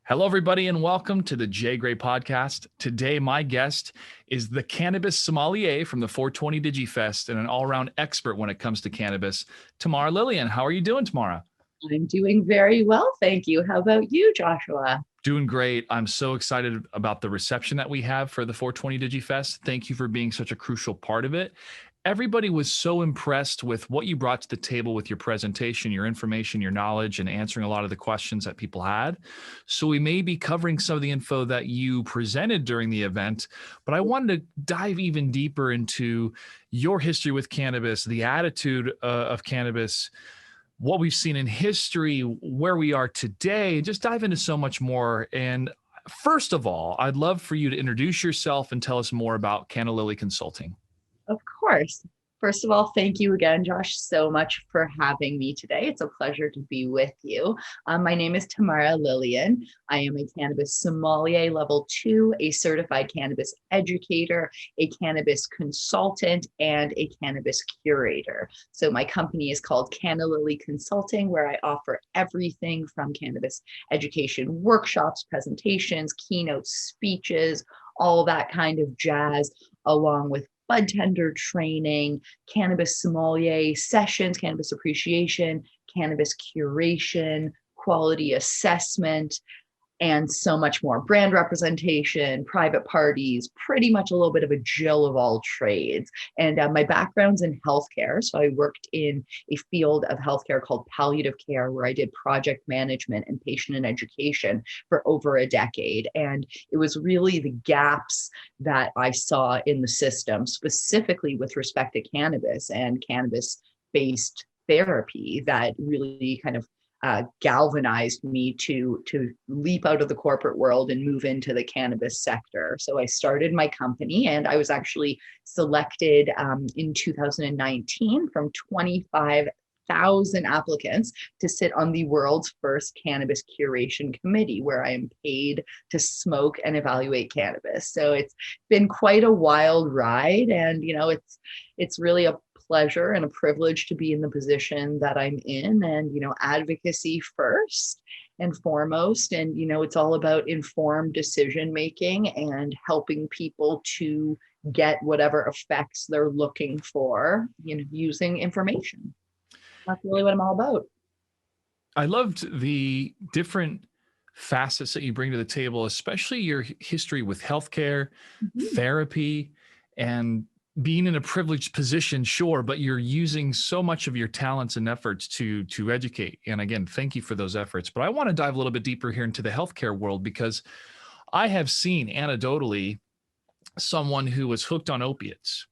Hello, everybody, and welcome to the J.Gray podcast. Today, my guest is the Cannabis Sommelier from the 420 DigiFest and an all-around expert when it comes to cannabis, Tamara Lilien. How are you doing, Tamara? I'm doing very well, thank you. How about you, Joshua? Doing great. I'm so excited about the reception that we have for the 420 DigiFest. Thank you for being such a crucial part of it. Everybody was so impressed with what you brought to the table with your presentation, your information, your knowledge, and answering a lot of the questions that people had. So we may be covering some of the info that you presented during the event, but I wanted to dive even deeper into your history with cannabis, the attitude of cannabis, what we've seen in history, where we are today, just dive into so much more. And first of all, I'd love for you to introduce yourself and tell us more about Canna Lily Consulting. Of course. First of all, thank you again, Josh, so much for having me today. It's a pleasure to be with you. My name is Tamara Lilien. I am a Cannabis Sommelier Level 2, a certified cannabis educator, a cannabis consultant, and a cannabis curator. So my company is called Canna Lily Consulting, where I offer everything from cannabis education workshops, presentations, keynote speeches, all that kind of jazz, along with bud tender training, cannabis sommelier sessions, cannabis appreciation, cannabis curation, quality assessment, and so much more. Brand representation, private parties, pretty much a little bit of a Jill of all trades. And my background's in healthcare. So I worked in a field of healthcare called palliative care, where I did project management and patient and education for over a decade. And it was really the gaps that I saw in the system, specifically with respect to cannabis and cannabis-based therapy, that really kind of galvanized me to leap out of the corporate world and move into the cannabis sector. So I started my company, and I was actually selected in 2019 from 25,000 applicants to sit on the world's first cannabis curation committee, where I am paid to smoke and evaluate cannabis. So it's been quite a wild ride, and it's really a pleasure and a privilege to be in the position that I'm in, and advocacy first and foremost. And it's all about informed decision making and helping people to get whatever effects they're looking for, using information. That's really what I'm all about. I loved the different facets that you bring to the table, especially your history with healthcare, therapy, and being in a privileged position, sure, but you're using so much of your talents and efforts to educate. And again, thank you for those efforts. But I want to dive a little bit deeper here into the healthcare world, because I have seen anecdotally someone who was hooked on opiates.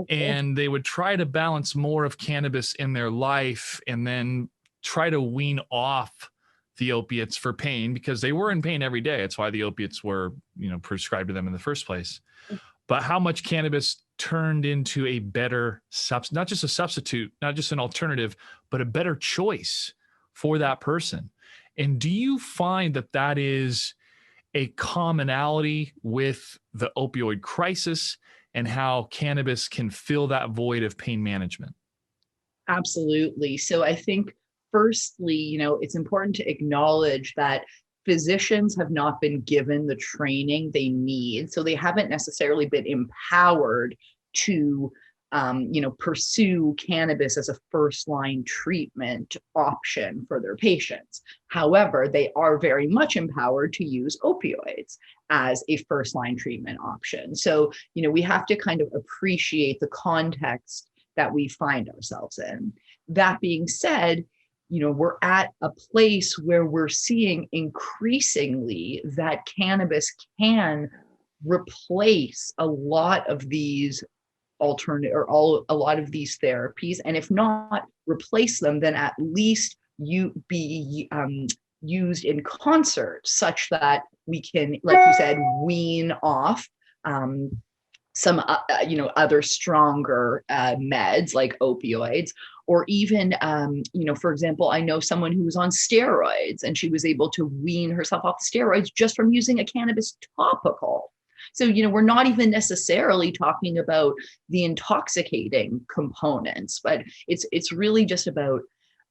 And they would try to balance more of cannabis in their life and then try to wean off the opiates for pain, because they were in pain every day. That's why the opiates were, prescribed to them in the first place. But how much cannabis turned into a better substitute, not just a substitute, not just an alternative, but a better choice for that person. And do you find that that is a commonality with the opioid crisis and how cannabis can fill that void of pain management? Absolutely. So I think firstly, it's important to acknowledge that physicians have not been given the training they need. So they haven't necessarily been empowered to, pursue cannabis as a first-line treatment option for their patients. However, they are very much empowered to use opioids as a first-line treatment option. So, we have to kind of appreciate the context that we find ourselves in. That being said, we're at a place where we're seeing increasingly that cannabis can replace a lot of these a lot of these therapies. And if not replace them, then at least be used in concert, such that we can, like you said, wean off some other stronger meds like opioids, or even for example, I know someone who was on steroids, and she was able to wean herself off the steroids just from using a cannabis topical. So we're not even necessarily talking about the intoxicating components, but it's really just about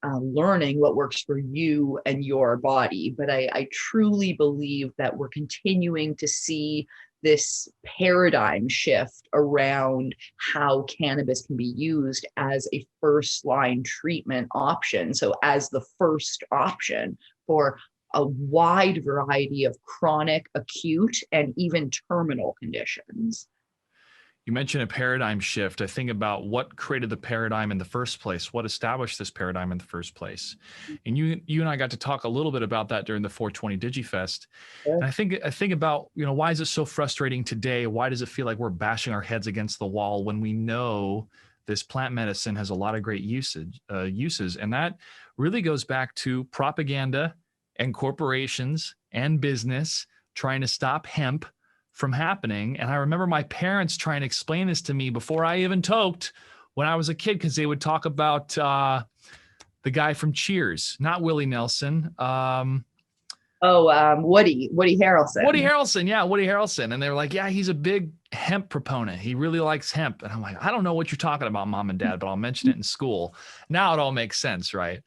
learning what works for you and your body. But I truly believe that we're continuing to see this paradigm shift around how cannabis can be used as a first line treatment option. So as the first option for a wide variety of chronic, acute, and even terminal conditions. You mentioned a paradigm shift. I think about what created the paradigm in the first place, what established this paradigm in the first place. And you and I got to talk a little bit about that during the 420 DigiFest. Sure. And I think about, why is it so frustrating today? Why does it feel like we're bashing our heads against the wall when we know this plant medicine has a lot of great uses? And that really goes back to propaganda and corporations and business trying to stop hemp from happening. And I remember my parents trying to explain this to me before I even toked when I was a kid, because they would talk about the guy from Cheers, not Willie Nelson. Woody Harrelson. Woody Harrelson, yeah, Woody Harrelson. And they were like, yeah, he's a big hemp proponent. He really likes hemp. And I'm like, I don't know what you're talking about, Mom and Dad, but I'll mention it in school. Now it all makes sense, right?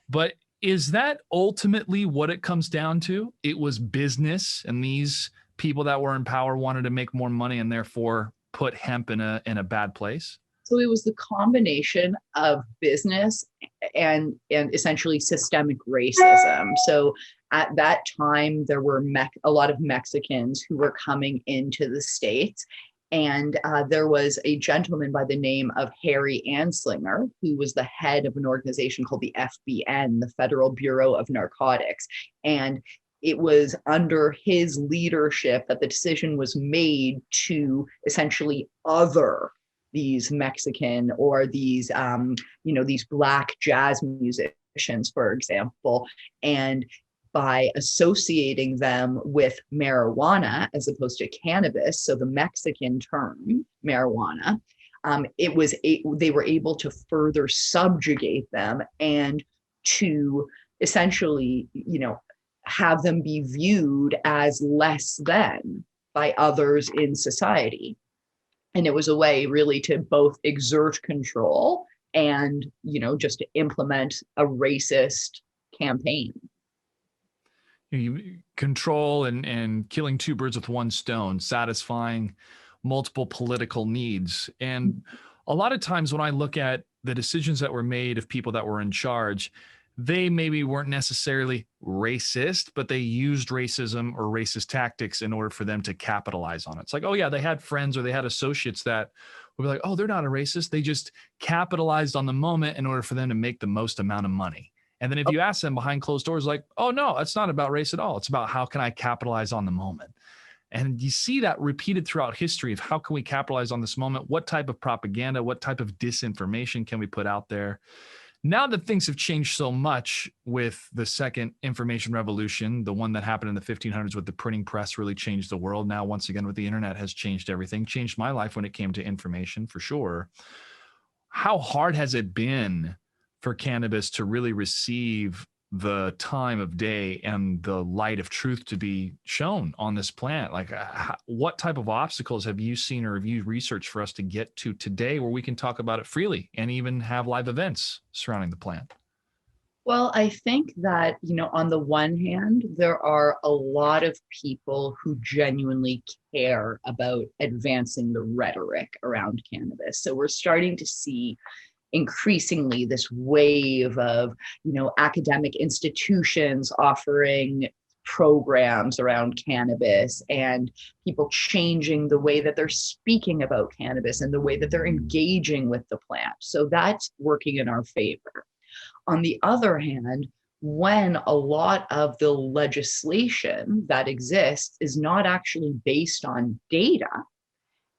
But is that ultimately what it comes down to? It was business, and these people that were in power wanted to make more money and therefore put hemp in a bad place? So it was the combination of business and essentially systemic racism. So at that time, there were a lot of Mexicans who were coming into the States. And there was a gentleman by the name of Harry Anslinger, who was the head of an organization called the FBN, the Federal Bureau of Narcotics. And it was under his leadership that the decision was made to essentially other these Mexican or these, these Black jazz musicians, for example, and by associating them with marijuana as opposed to cannabis, so the Mexican term marijuana, they were able to further subjugate them and to essentially, have them be viewed as less than by others in society. And it was a way really to both exert control and, just to implement a racist campaign. You control and killing two birds with one stone, satisfying multiple political needs. And a lot of times when I look at the decisions that were made of people that were in charge, they maybe weren't necessarily racist, but they used racism or racist tactics in order for them to capitalize on it. It's like, oh yeah, they had friends or they had associates that would be like, oh, they're not a racist. They just capitalized on the moment in order for them to make the most amount of money. And then if you ask them behind closed doors, like, oh no, it's not about race at all. It's about how can I capitalize on the moment? And you see that repeated throughout history of how can we capitalize on this moment? What type of propaganda, what type of disinformation can we put out there? Now that things have changed so much with the second information revolution, the one that happened in the 1500s with the printing press really changed the world. Now, once again, with the internet has changed everything, changed my life when it came to information for sure. How hard has it been for cannabis to really receive the time of day and the light of truth to be shown on this plant? Like, what type of obstacles have you seen or have you researched for us to get to today where we can talk about it freely and even have live events surrounding the plant? Well, I think that, on the one hand, there are a lot of people who genuinely care about advancing the rhetoric around cannabis. So we're starting to see increasingly this wave of, academic institutions offering programs around cannabis and people changing the way that they're speaking about cannabis and the way that they're engaging with the plant. So that's working in our favor. On the other hand, when a lot of the legislation that exists is not actually based on data,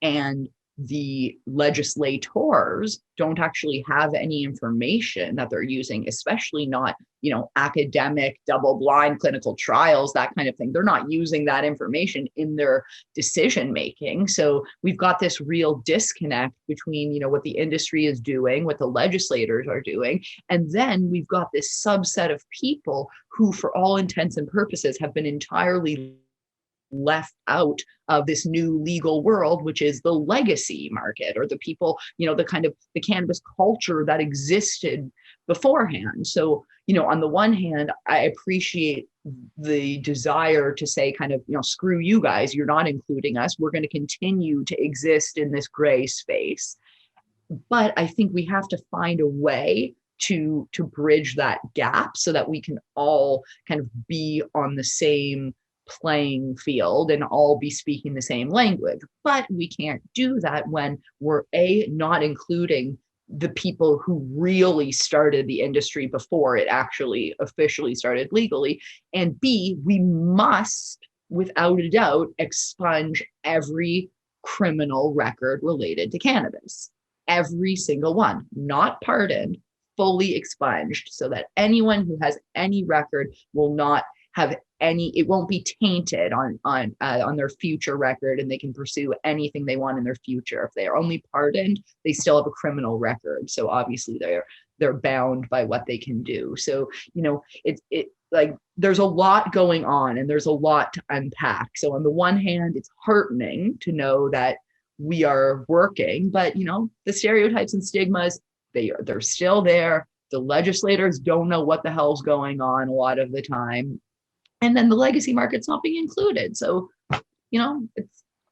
and the legislators don't actually have any information that they're using, especially not, academic, double-blind clinical trials, that kind of thing. They're not using that information in their decision-making. So we've got this real disconnect between, what the industry is doing, what the legislators are doing. And then we've got this subset of people who, for all intents and purposes, have been entirely left out of this new legal world, which is the legacy market, or the people, the kind of the cannabis culture that existed beforehand. So, on the one hand, I appreciate the desire to say kind of, screw you guys, you're not including us. We're going to continue to exist in this gray space. But I think we have to find a way to bridge that gap so that we can all kind of be on the same playing field and all be speaking the same language. But we can't do that when we're not including the people who really started the industry before it actually officially started legally, and B, we must without a doubt expunge every criminal record related to cannabis, every single one, not pardoned, fully expunged, so that anyone who has any record will not have it won't be tainted on their future record, and they can pursue anything they want in their future. If they are only pardoned, they still have a criminal record, so obviously they're bound by what they can do. So it like there's a lot going on and there's a lot to unpack. So on the one hand, it's heartening to know that we are working, but the stereotypes and stigmas, they're still there. The legislators don't know what the hell's going on a lot of the time. And then the legacy market's not being included. So,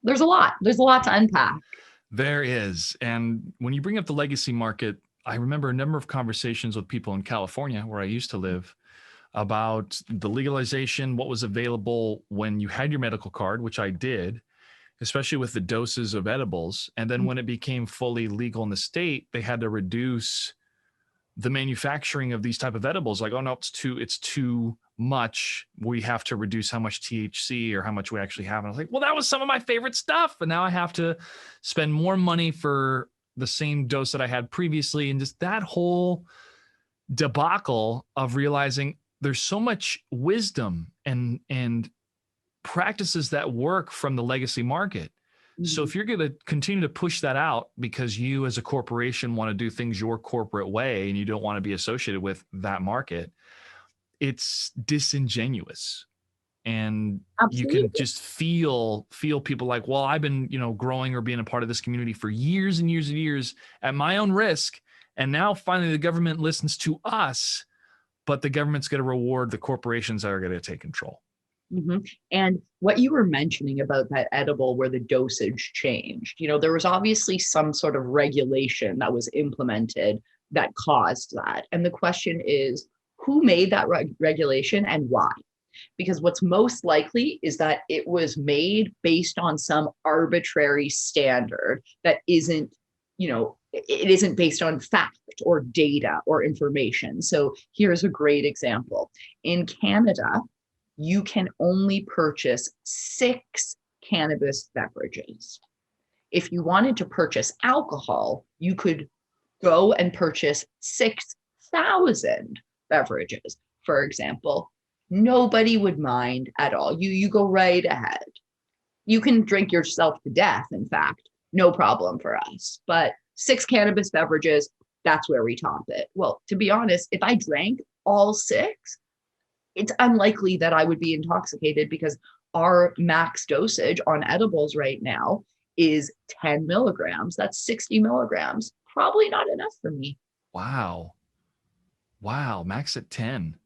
there's a lot to unpack. There is. And when you bring up the legacy market, I remember a number of conversations with people in California, where I used to live, about the legalization, what was available when you had your medical card, which I did, especially with the doses of edibles. And then when it became fully legal in the state, they had to reduce the manufacturing of these type of edibles. Like, oh no, it's too much. We have to reduce how much THC or how much we actually have. And I was like, well, that was some of my favorite stuff. And now I have to spend more money for the same dose that I had previously. And just that whole debacle of realizing there's so much wisdom and practices that work from the legacy market. Mm-hmm. So if you're going to continue to push that out because you as a corporation want to do things your corporate way and you don't want to be associated with that market, it's disingenuous. And Absolutely. You can just feel people like, well, I've been, growing or being a part of this community for years and years and years at my own risk. And now finally the government listens to us, but the government's going to reward the corporations that are going to take control. Mm-hmm. And what you were mentioning about that edible where the dosage changed, there was obviously some sort of regulation that was implemented that caused that. And the question is, who made that regulation and why? Because what's most likely is that it was made based on some arbitrary standard that isn't, it isn't based on fact or data or information. So here's a great example. In Canada, you can only purchase 6 cannabis beverages. If you wanted to purchase alcohol, you could go and purchase 6,000 beverages, for example. Nobody would mind at all. You go right ahead. You can drink yourself to death, in fact, no problem for us. But 6 cannabis beverages, that's where we top it. Well, to be honest, if I drank all 6, it's unlikely that I would be intoxicated because our max dosage on edibles right now is 10 milligrams. That's 60 milligrams. Probably not enough for me. Wow. Max at 10.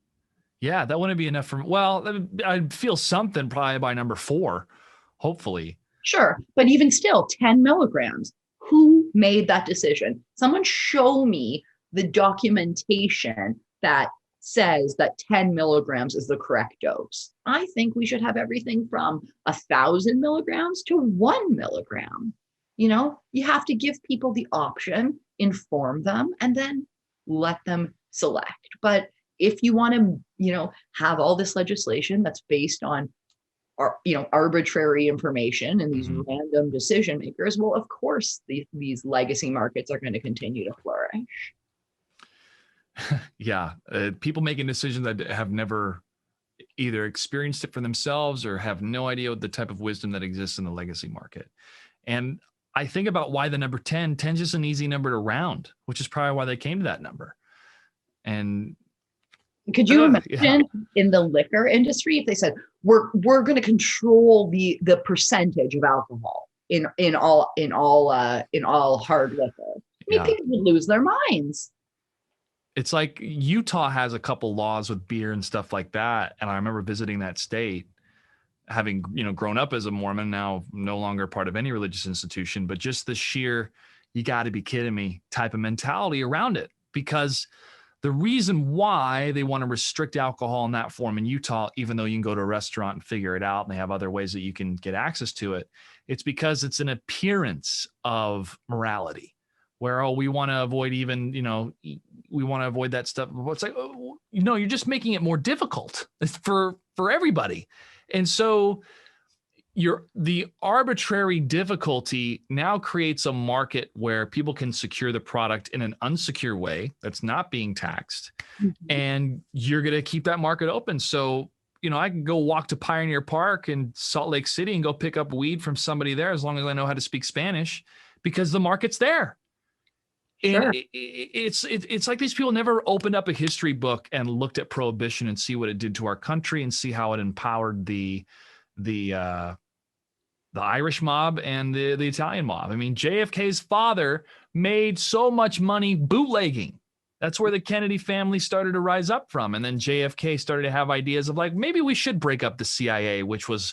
Yeah, that wouldn't be enough for me. Well, I'd feel something probably by number 4, hopefully. Sure. But even still, 10 milligrams. Who made that decision? Someone show me the documentation that says that 10 milligrams is the correct dose. I think we should have everything from 1,000 milligrams to 1 milligram. You have to give people the option, inform them, and then let them select. But if you want to, have all this legislation that's based on, arbitrary information and these random decision makers, well, of course, these legacy markets are going to continue to flourish. Yeah. People making decisions that have never either experienced it for themselves or have no idea what the type of wisdom that exists in the legacy market. And I think about why the number 10 is just an easy number to round, which is probably why they came to that number. And could you imagine in the liquor industry if they said we're going to control the percentage of alcohol in all hard liquor? I mean, people would lose their minds. It's like Utah has a couple laws with beer and stuff like that. And I remember visiting that state, having, grown up as a Mormon, now no longer part of any religious institution, but just the sheer, you got to be kidding me type of mentality around it. Because the reason why they want to restrict alcohol in that form in Utah, even though you can go to a restaurant and figure it out and they have other ways that you can get access to it, it's because it's an appearance of morality where, oh, we want to avoid even, we want to avoid that stuff. It's like, oh, you're just making it more difficult for everybody. And so the arbitrary difficulty now creates a market where people can secure the product in an unsecure way that's not being taxed. Mm-hmm. And you're going to keep that market open. So, I can go walk to Pioneer Park in Salt Lake City and go pick up weed from somebody there as long as I know how to speak Spanish, because the market's there. Sure. And it's like these people never opened up a history book and looked at prohibition and see what it did to our country and see how it empowered the Irish mob and the Italian mob. I mean, JFK's father made so much money bootlegging. That's where the Kennedy family started to rise up from. And then JFK started to have ideas of like, maybe we should break up the CIA, which was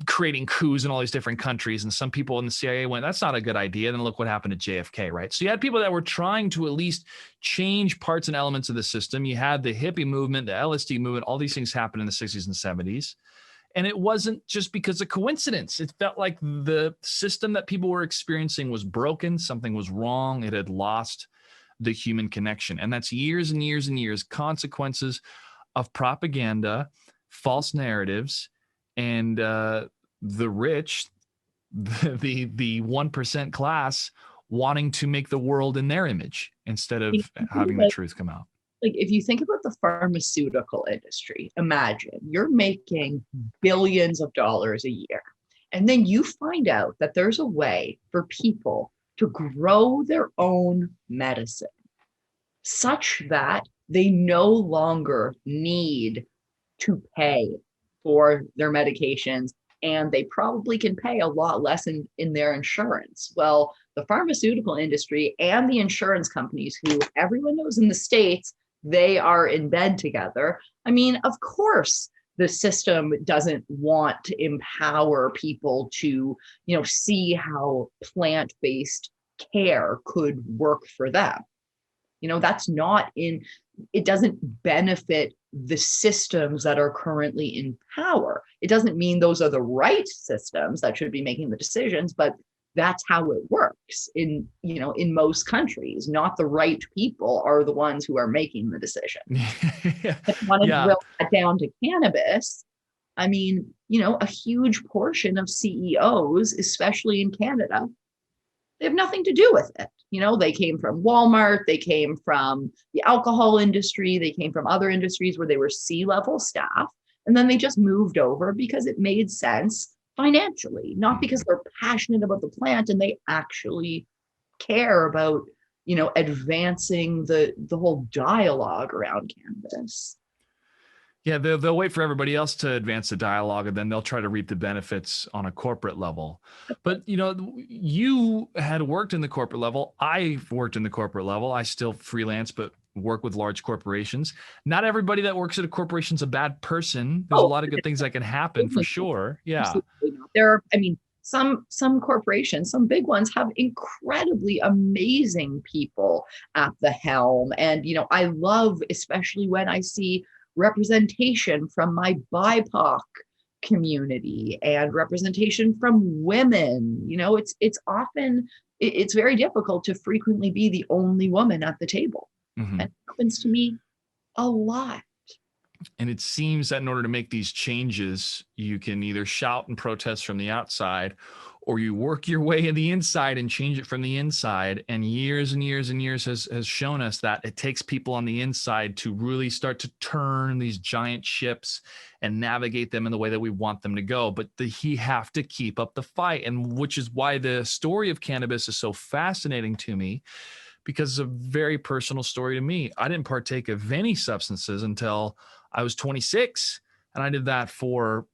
creating coups in all these different countries. And some people in the CIA went, that's not a good idea. Then look what happened to JFK, right? So you had people that were trying to at least change parts and elements of the system. You had the hippie movement, the LSD movement, all these things happened in the 60s and 70s. And it wasn't just because of coincidence. It felt like the system that people were experiencing was broken. Something was wrong. It had lost the human connection. And that's years and years and years, consequences of propaganda, false narratives, and the rich, the 1% class wanting to make the world in their image instead of having the truth come out. Like if you think about the pharmaceutical industry, imagine you're making billions of dollars a year. And then you find out that there's a way for people to grow their own medicine such that they no longer need to pay for their medications, and they probably can pay a lot less in their insurance. Well, the pharmaceutical industry and the insurance companies, who everyone knows in the States, they are in bed together. I mean, of course, the system doesn't want to empower people to, see how plant-based care could work for them. That's not it doesn't benefit the systems that are currently in power. It doesn't mean those are the right systems that should be making the decisions, but that's how it works in most countries. Not the right people are the ones who are making the decision. If you want to drill that down to cannabis, I mean, a huge portion of CEOs, especially in Canada, they have nothing to do with it. They came from Walmart, they came from the alcohol industry, they came from other industries where they were C-level staff, and then they just moved over because it made sense financially, not because they're passionate about the plant and they actually care about, advancing the whole dialogue around cannabis. Yeah, they'll wait for everybody else to advance the dialogue, and then they'll try to reap the benefits on a corporate level. But, you had worked in the corporate level. I've worked in the corporate level. I still freelance, but work with large corporations. Not everybody that works at a corporation is a bad person. There's a lot of good things that can happen for sure. Yeah. There are, some corporations, some big ones have incredibly amazing people at the helm. And, I love, especially when I see representation from my BIPOC community and representation from women. It's very difficult to frequently be the only woman at the table. Mm-hmm. And it happens to me a lot. And it seems that in order to make these changes, you can either shout and protest from the outside, or you work your way in the inside and change it from the inside. And years and years and years has shown us that it takes people on the inside to really start to turn these giant ships and navigate them in the way that we want them to go. But he have to keep up the fight, and which is why the story of cannabis is so fascinating to me, because it's a very personal story to me. I didn't partake of any substances until I was 26. And I did that for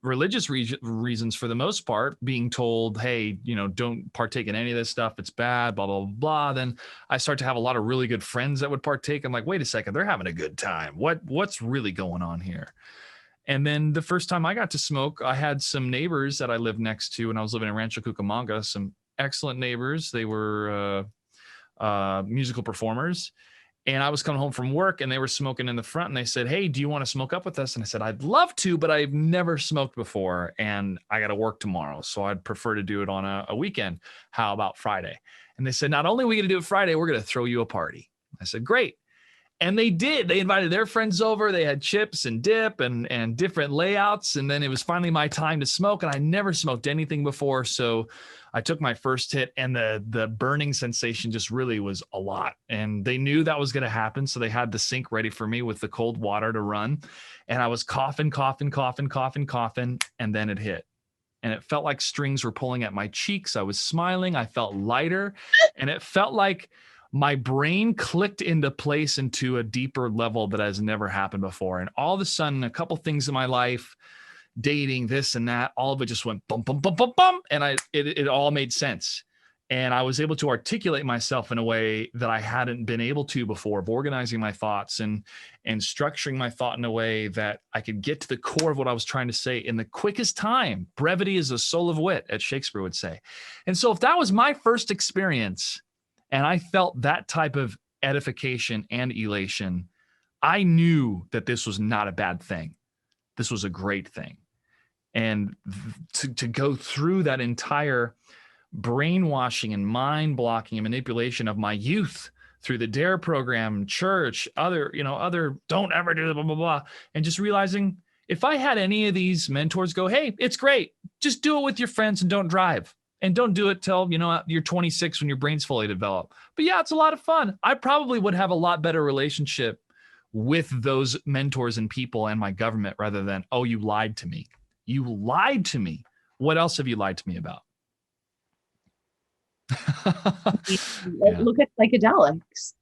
religious reasons for the most part, being told, hey, don't partake in any of this stuff. It's bad, blah, blah, blah. Then I start to have a lot of really good friends that would partake. I'm like, wait a second, they're having a good time. What's really going on here? And then the first time I got to smoke, I had some neighbors that I lived next to when I was living in Rancho Cucamonga, some excellent neighbors. They were musical performers. And I was coming home from work and they were smoking in the front and they said, hey, do you want to smoke up with us? And I said, I'd love to, but I've never smoked before and I got to work tomorrow. So I'd prefer to do it on a weekend. How about Friday? And they said, not only are we going to do it Friday, we're going to throw you a party. I said, great. And they did. They invited their friends over. They had chips and dip and different layouts. And then it was finally my time to smoke. And I never smoked anything before. So I took my first hit and the burning sensation just really was a lot. And they knew that was going to happen. So they had the sink ready for me with the cold water to run. And I was coughing. And then it hit. And it felt like strings were pulling at my cheeks. I was smiling. I felt lighter. And it felt like my brain clicked into place into a deeper level that has never happened before. And all of a sudden, a couple things in my life, dating, this and that, all of it just went bum, bum, bum, bum, bum. And it all made sense. And I was able to articulate myself in a way that I hadn't been able to before, of organizing my thoughts and structuring my thought in a way that I could get to the core of what I was trying to say in the quickest time. Brevity is the soul of wit, as Shakespeare would say. And so if that was my first experience, and I felt that type of edification and elation, I knew that this was not a bad thing. This was a great thing. And to go through that entire brainwashing and mind blocking and manipulation of my youth through the DARE program, church, other don't ever do the blah, blah, blah. And just realizing if I had any of these mentors go, hey, it's great. Just do it with your friends and don't drive. And don't do it till, you're 26 when your brain's fully developed. But yeah, it's a lot of fun. I probably would have a lot better relationship with those mentors and people and my government rather than, oh, you lied to me. You lied to me. What else have you lied to me about? Look at psychedelics.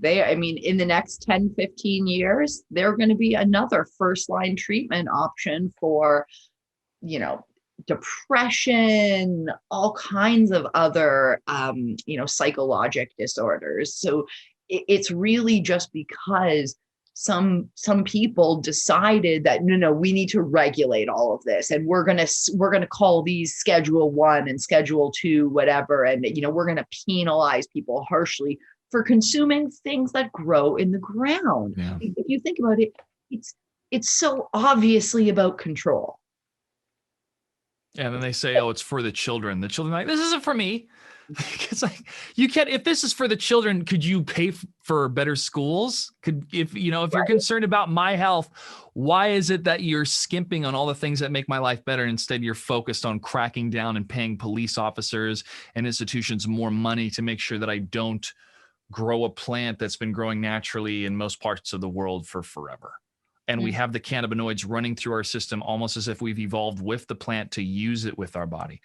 In the next 10, 15 years, they're going to be another first line treatment option for, depression, all kinds of other, psychologic disorders. So it's really just because some people decided that no, we need to regulate all of this, and we're gonna call these Schedule 1 and Schedule 2, whatever, and we're gonna penalize people harshly for consuming things that grow in the ground. Yeah. If you think about it, it's so obviously about control. And then they say, oh, it's for the children. The children are like, this isn't for me. It's like, you can't, if this is for the children, could you pay for better schools? If you're concerned about my health, why is it that you're skimping on all the things that make my life better? Instead, you're focused on cracking down and paying police officers and institutions more money to make sure that I don't grow a plant that's been growing naturally in most parts of the world for forever. And we have the cannabinoids running through our system almost as if we've evolved with the plant to use it with our body.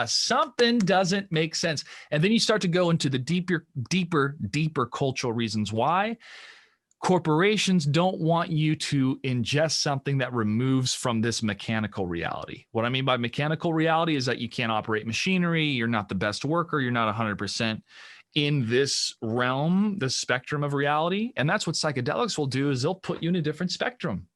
Something doesn't make sense. And then you start to go into the deeper cultural reasons why. Corporations don't want you to ingest something that removes from this mechanical reality. What I mean by mechanical reality is that you can't operate machinery, you're not the best worker, you're not 100% in this realm, the spectrum of reality. And that's what psychedelics will do, is they'll put you in a different spectrum.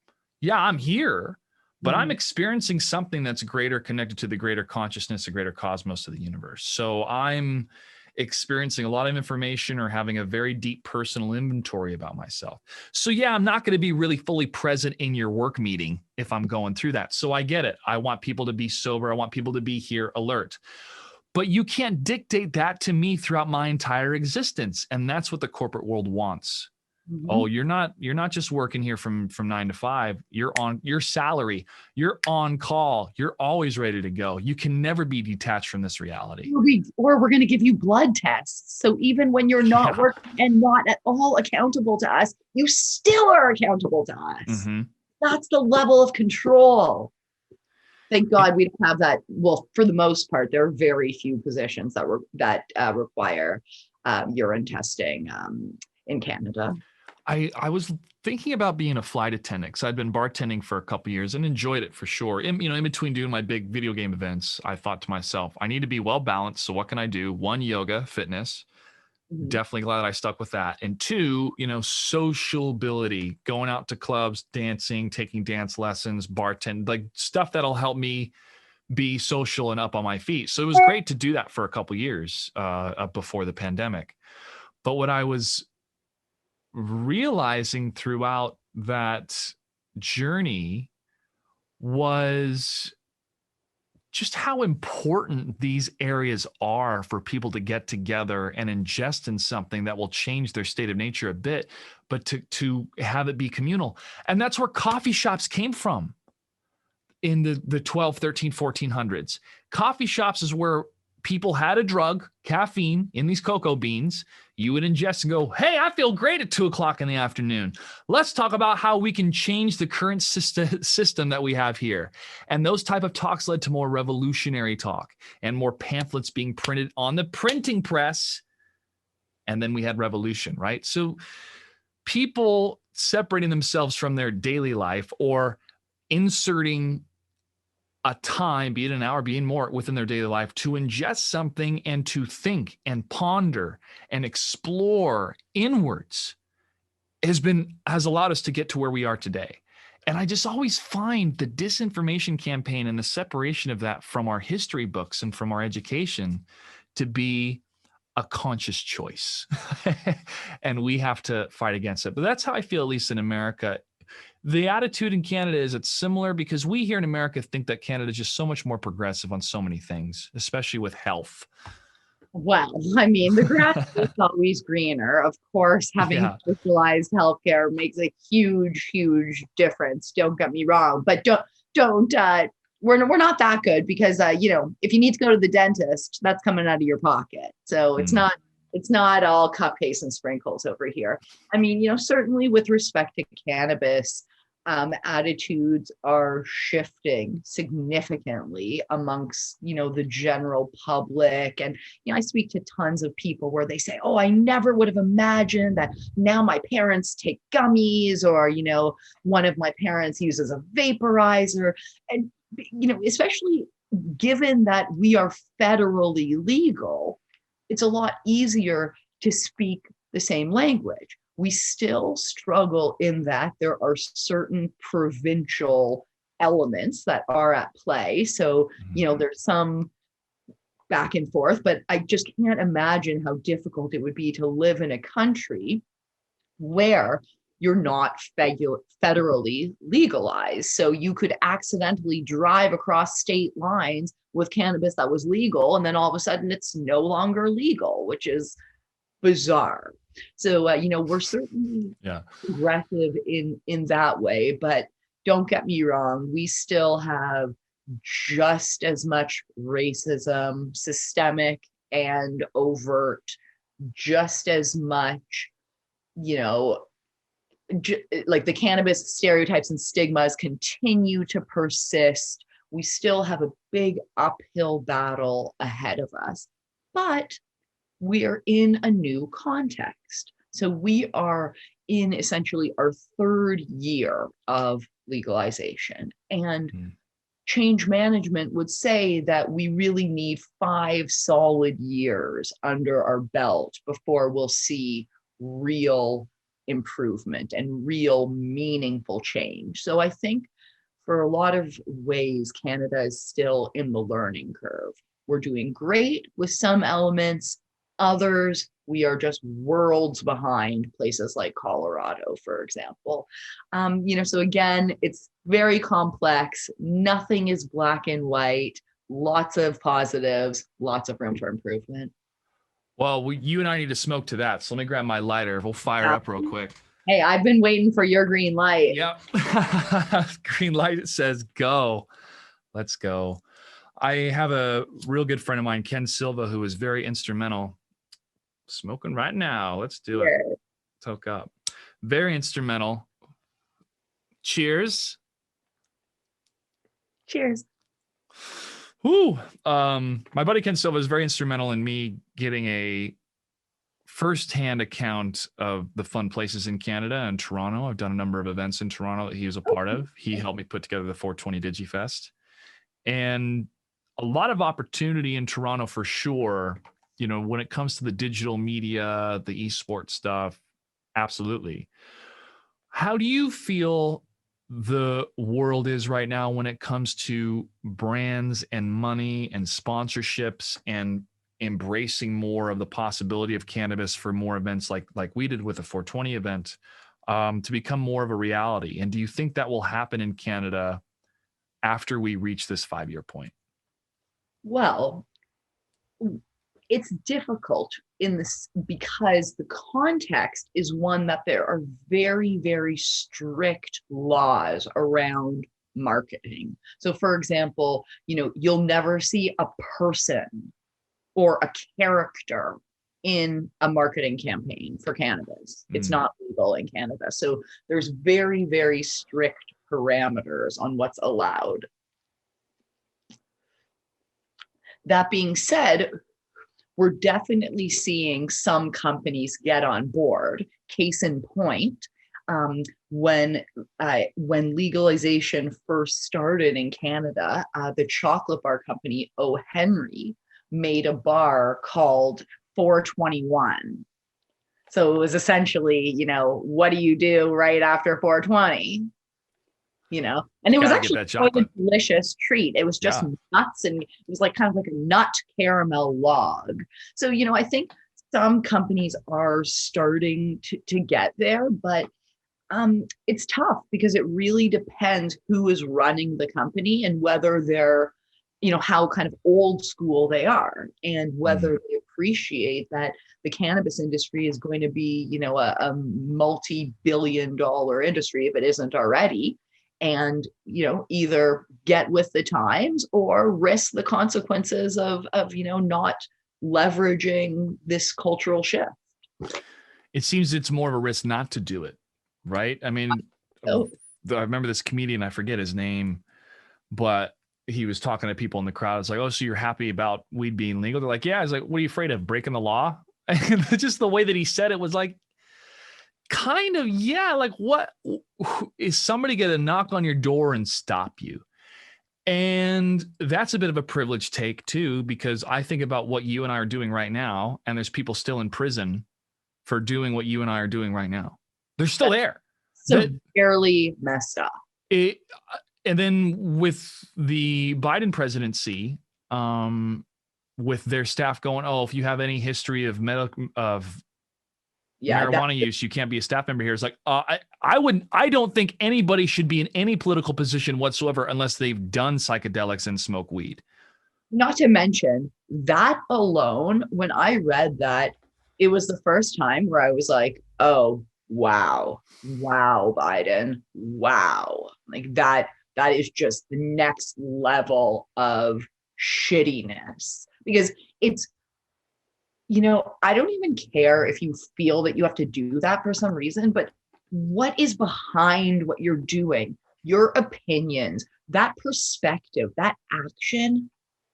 Yeah, I'm here, but I'm experiencing something that's greater, connected to the greater consciousness, the greater cosmos of the universe. So I'm experiencing a lot of information or having a very deep personal inventory about myself. So yeah, I'm not going to be really fully present in your work meeting if I'm going through that. So I get it. I want people to be sober. I want people to be here alert. But you can't dictate that to me throughout my entire existence. And that's what the corporate world wants. Mm-hmm. Oh, you're not just working here from 9 to 5. You're on your salary. You're on call. You're always ready to go. You can never be detached from this reality. Or we're going to give you blood tests. So even when you're not working and not at all accountable to us, you still are accountable to us. Mm-hmm. That's the level of control. Thank God we don't have that. Well, for the most part, there are very few positions that require urine testing in Canada. I was thinking about being a flight attendant because I'd been bartending for a couple years and enjoyed it for sure. In between doing my big video game events, I thought to myself, I need to be well balanced. So what can I do? One, yoga, fitness. Mhm. Definitely glad I stuck with that. And two, sociability, going out to clubs, dancing, taking dance lessons, bartend, like stuff that'll help me be social and up on my feet. So it was great to do that for a couple years up before the pandemic. But what I was realizing throughout that journey was just how important these areas are for people to get together and ingest in something that will change their state of nature a bit, but to have it be communal. And that's where coffee shops came from in the 12, 13, 1400s. Coffee shops is where people had a drug, caffeine, in these cocoa beans. You would ingest and go, hey, I feel great at 2 o'clock in the afternoon. Let's talk about how we can change the current system that we have here. And those type of talks led to more revolutionary talk and more pamphlets being printed on the printing press. And then we had revolution, right? So people separating themselves from their daily life or inserting a time, be it an hour, being more within their daily life, to ingest something and to think and ponder and explore inwards has allowed us to get to where we are today. And I just always find the disinformation campaign and the separation of that from our history books and from our education to be a conscious choice. And we have to fight against it. But that's how I feel, at least in America. The attitude in Canada is it's similar because we here in America think that Canada is just so much more progressive on so many things, especially with health. Well, I mean, the grass is always greener. Of course, having Yeah. socialized healthcare makes a huge, huge difference. Don't get me wrong, but don't we're not that good because if you need to go to the dentist, that's coming out of your pocket. So it's not all cupcakes and sprinkles over here. I mean, certainly with respect to cannabis, attitudes are shifting significantly amongst the general public. And I speak to tons of people where they say, oh, I never would have imagined that now my parents take gummies, or one of my parents uses a vaporizer. And especially given that we are federally legal, it's a lot easier to speak the same language. We still struggle in that there are certain provincial elements that are at play. So, there's some back and forth, but I just can't imagine how difficult it would be to live in a country where you're not federally legalized. So you could accidentally drive across state lines with cannabis that was legal, and then all of a sudden it's no longer legal, which is bizarre. So we're certainly progressive in that way, but don't get me wrong, we still have just as much racism, systemic and overt, just as much, like the cannabis stereotypes and stigmas continue to persist. We still have a big uphill battle ahead of us, but we're in a new context. So we are in essentially our third year of legalization. And change management would say that we really need 5 solid years under our belt before we'll see real improvement and real meaningful change. So I think for a lot of ways, Canada is still in the learning curve. We're doing great with some elements. Others, we are just worlds behind places like Colorado, for example. So again, it's very complex. Nothing is black and white. Lots of positives, lots of room for improvement. Well, you and I need to smoke to that. So let me grab my lighter. We'll fire up real quick. Hey, I've been waiting for your green light. Yep. Green light, it says go. Let's go. I have a real good friend of mine, Ken Silva, who is very instrumental. Smoking right now. Let's do it. Let's hook up. Very instrumental. Cheers. Cheers. Woo. My buddy Ken Silva is very instrumental in me getting a firsthand account of the fun places in Canada and Toronto. I've done a number of events in Toronto that he was a part of. He helped me put together the 420 DigiFest, and a lot of opportunity in Toronto for sure. You know, when it comes to the digital media, the esports stuff, absolutely. How do you feel the world is right now when it comes to brands and money and sponsorships and embracing more of the possibility of cannabis for more events like we did with the 420 event, to become more of a reality? And do you think that will happen in Canada after we reach this 5-year point? Well, it's difficult in this because the context is one that there are very, very strict laws around marketing. So for example, you'll never see a person or a character in a marketing campaign for cannabis. It's not legal in Canada. So there's very, very strict parameters on what's allowed. That being said, we're definitely seeing some companies get on board. Case in point, when legalization first started in Canada, the chocolate bar company O. Henry made a bar called 421. So it was essentially, what do you do right after 420? And it was actually quite a delicious treat. It was just nuts, and it was like kind of like a nut caramel log. So, I think some companies are starting to get there, but it's tough because it really depends who is running the company and whether they're, how kind of old school they are, and whether they appreciate that the cannabis industry is going to be, a multi-billion-dollar industry if it isn't already. And, either get with the times or risk the consequences of not leveraging this cultural shift. It seems it's more of a risk not to do it, right? I mean, I remember this comedian, I forget his name, but he was talking to people in the crowd. It's like, oh, so you're happy about weed being legal? They're like, yeah. I was like, what are you afraid of, breaking the law? And just the way that he said it was like, kind of, yeah, like what is somebody going to knock on your door and stop you? And that's a bit of a privileged take too, because I think about what you and I are doing right now, and there's people still in prison for doing what you and I are doing right now. They're still there. Severely messed up. And then with the Biden presidency, with their staff going, oh, if you have any history of marijuana use, you can't be a staff member here. It's like, I don't think anybody should be in any political position whatsoever unless they've done psychedelics and smoke weed. Not to mention that alone, when I read that, it was the first time where I was like, oh, wow, Biden, wow. Like that is just the next level of shittiness, because it's, I don't even care if you feel that you have to do that for some reason, but what is behind what you're doing? Your opinions, that perspective, that action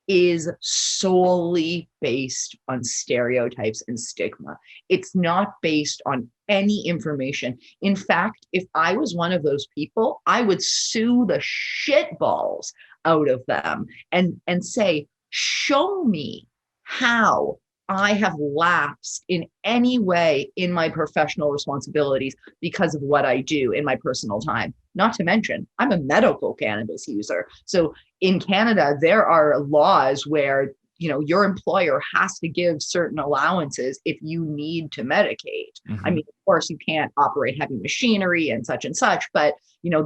is solely based on stereotypes and stigma. It's not based on any information. In fact, if I was one of those people, I would sue the shitballs out of them and say, show me how I have lapsed in any way in my professional responsibilities because of what I do in my personal time. Not to mention, I'm a medical cannabis user. So in Canada, there are laws where, your employer has to give certain allowances if you need to medicate. Mm-hmm. I mean, of course, you can't operate heavy machinery and such, but,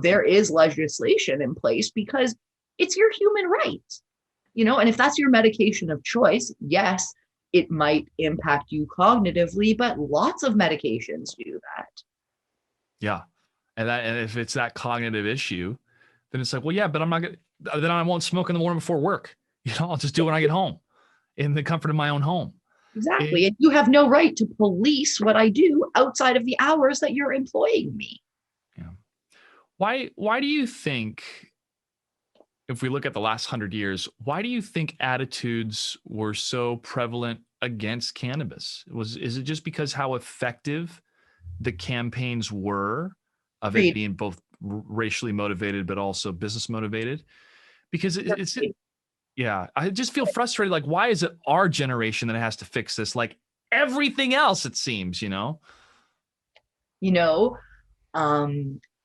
there is legislation in place because it's your human right, and if that's your medication of choice, yes, it might impact you cognitively, but lots of medications do that. Yeah. And if it's that cognitive issue, then it's like, well, yeah, but then I won't smoke in the morning before work. I'll just do it when I get home in the comfort of my own home. Exactly. And you have no right to police what I do outside of the hours that you're employing me. Yeah. Why do you think if we look at the last 100 years, why do you think attitudes were so prevalent against cannabis? Is it just because how effective the campaigns were of it Agreed. being both racially motivated, but also business motivated? Because it's, yeah, I just feel frustrated. Like, why is it our generation that has to fix this? Like everything else, it seems, you know? You know,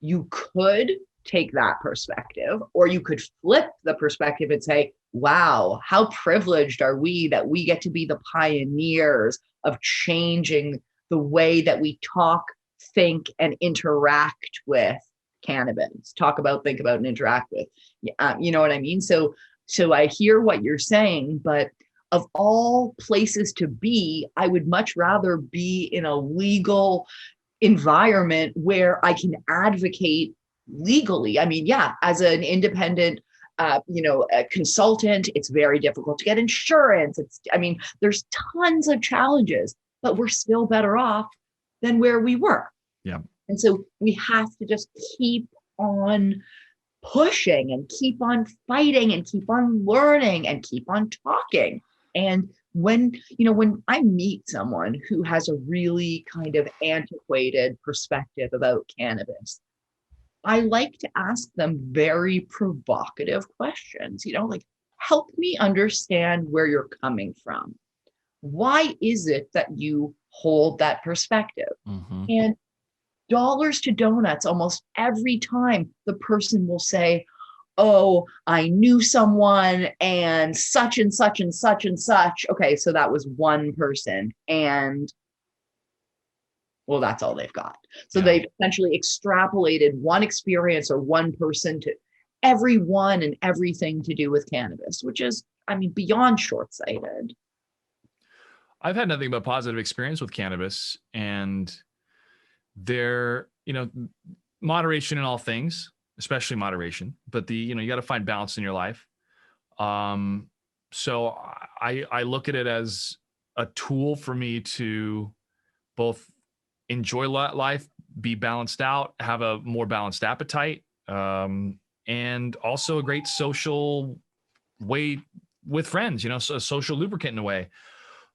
you could take that perspective, or you could flip the perspective and say, wow, how privileged are we that we get to be the pioneers of changing the way that we talk, think, and interact with cannabis. Talk about, think about, and interact with. You know what I mean? So I hear what you're saying, but of all places to be, I would much rather be in a legal environment where I can advocate legally. I mean, yeah, as an independent, a consultant, it's very difficult to get insurance. There's tons of challenges, but we're still better off than where we were. Yeah. And so we have to just keep on pushing and keep on fighting and keep on learning and keep on talking. And when I meet someone who has a really kind of antiquated perspective about cannabis, I like to ask them very provocative questions, like, help me understand where you're coming from. Why is it that you hold that perspective? Mm-hmm. And dollars to donuts, almost every time the person will say, oh, I knew someone and such and such and such and such. Okay, so that was one person. And well, that's all they've got. So they've essentially extrapolated one experience or one person to everyone and everything to do with cannabis, which is, beyond short-sighted. I've had nothing but positive experience with cannabis, and there, moderation in all things, especially moderation, but you got to find balance in your life. So I look at it as a tool for me to both enjoy life, be balanced out, have a more balanced appetite, and also a great social way with friends, so a social lubricant in a way.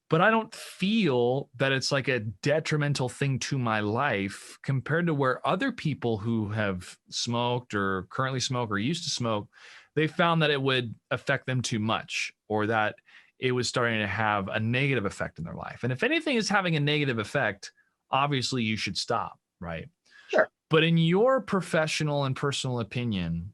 But I don't feel that it's like a detrimental thing to my life compared to where other people who have smoked or currently smoke or used to smoke, they found that it would affect them too much, or that it was starting to have a negative effect in their life. And if anything is having a negative effect, obviously you should stop, right? Sure. But in your professional and personal opinion,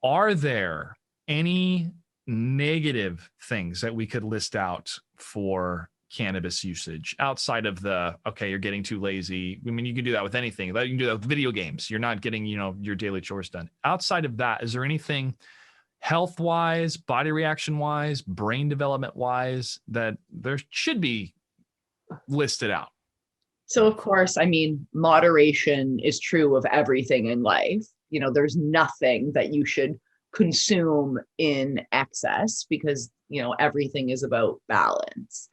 are there any negative things that we could list out for cannabis usage outside of okay, you're getting too lazy? I mean, you can do that with anything. You can do that with video games. You're not getting, your daily chores done. Outside of that, is there anything health-wise, body reaction-wise, brain development-wise that there should be listed out? So, of course, moderation is true of everything in life. There's nothing that you should consume in excess because, everything is about balance.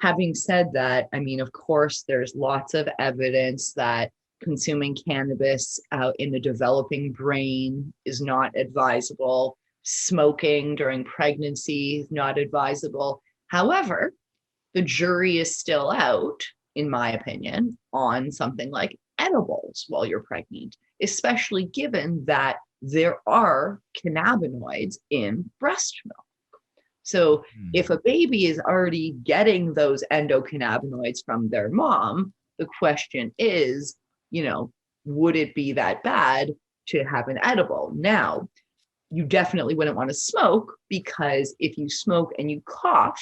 Having said that, of course, there's lots of evidence that consuming cannabis in a developing brain is not advisable. Smoking during pregnancy is not advisable. However, the jury is still out, in my opinion, on something like edibles while you're pregnant, especially given that there are cannabinoids in breast milk. So if a baby is already getting those endocannabinoids from their mom, the question is, would it be that bad to have an edible? Now, you definitely wouldn't want to smoke, because if you smoke and you cough,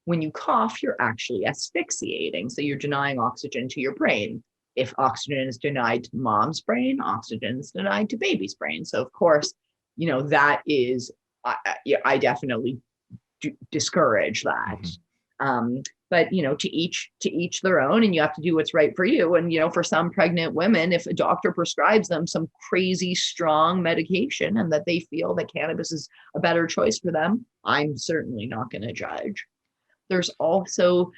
when you cough, you're actually asphyxiating. So you're denying oxygen to your brain. If oxygen is denied to mom's brain, oxygen is denied to baby's brain. So of course, that is, I definitely discourage that. But to each their own, and you have to do what's right for you. And for some pregnant women, if a doctor prescribes them some crazy strong medication and that they feel that cannabis is a better choice for them, I'm certainly not going to judge. There's also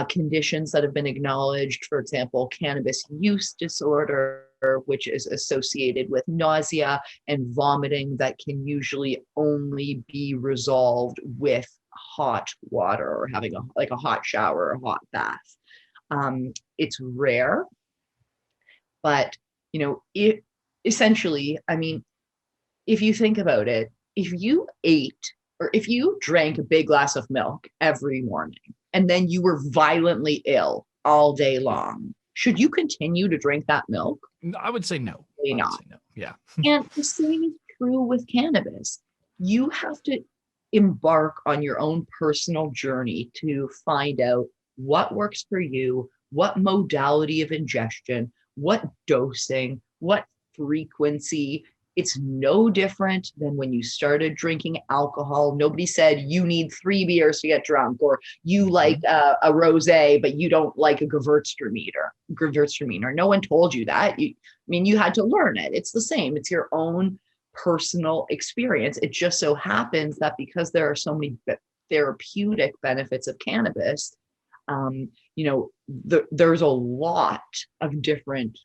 conditions that have been acknowledged, for example, cannabis use disorder, which is associated with nausea and vomiting that can usually only be resolved with hot water or having a hot shower or a hot bath. It's rare, but it essentially, I mean, if you think about it, if you ate or if you drank a big glass of milk every morning and then you were violently ill all day long, should you continue to drink that milk? I would say no. Probably not. Say no. Yeah. And the same is true with cannabis. You have to embark on your own personal journey to find out what works for you, what modality of ingestion, what dosing, what frequency. It's no different than when you started drinking alcohol. Nobody said you need 3 beers to get drunk, or you like a rosé, but you don't like a Gewürztraminer. No one told you that. You had to learn it. It's the same. It's your own personal experience. It just so happens that because there are so many therapeutic benefits of cannabis, there's a lot of different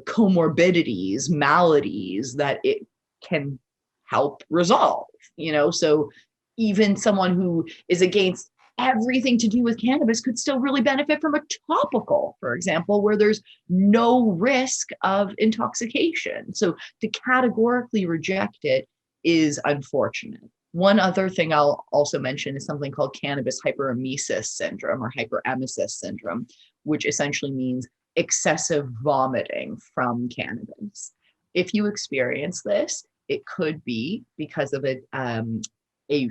comorbidities, maladies that it can help resolve, so even someone who is against everything to do with cannabis could still really benefit from a topical, for example, where there's no risk of intoxication. So to categorically reject it is unfortunate. One other thing I'll also mention is something called cannabis hyperemesis syndrome or hyperemesis syndrome, which essentially means excessive vomiting from cannabis. If you experience this, it could be because of a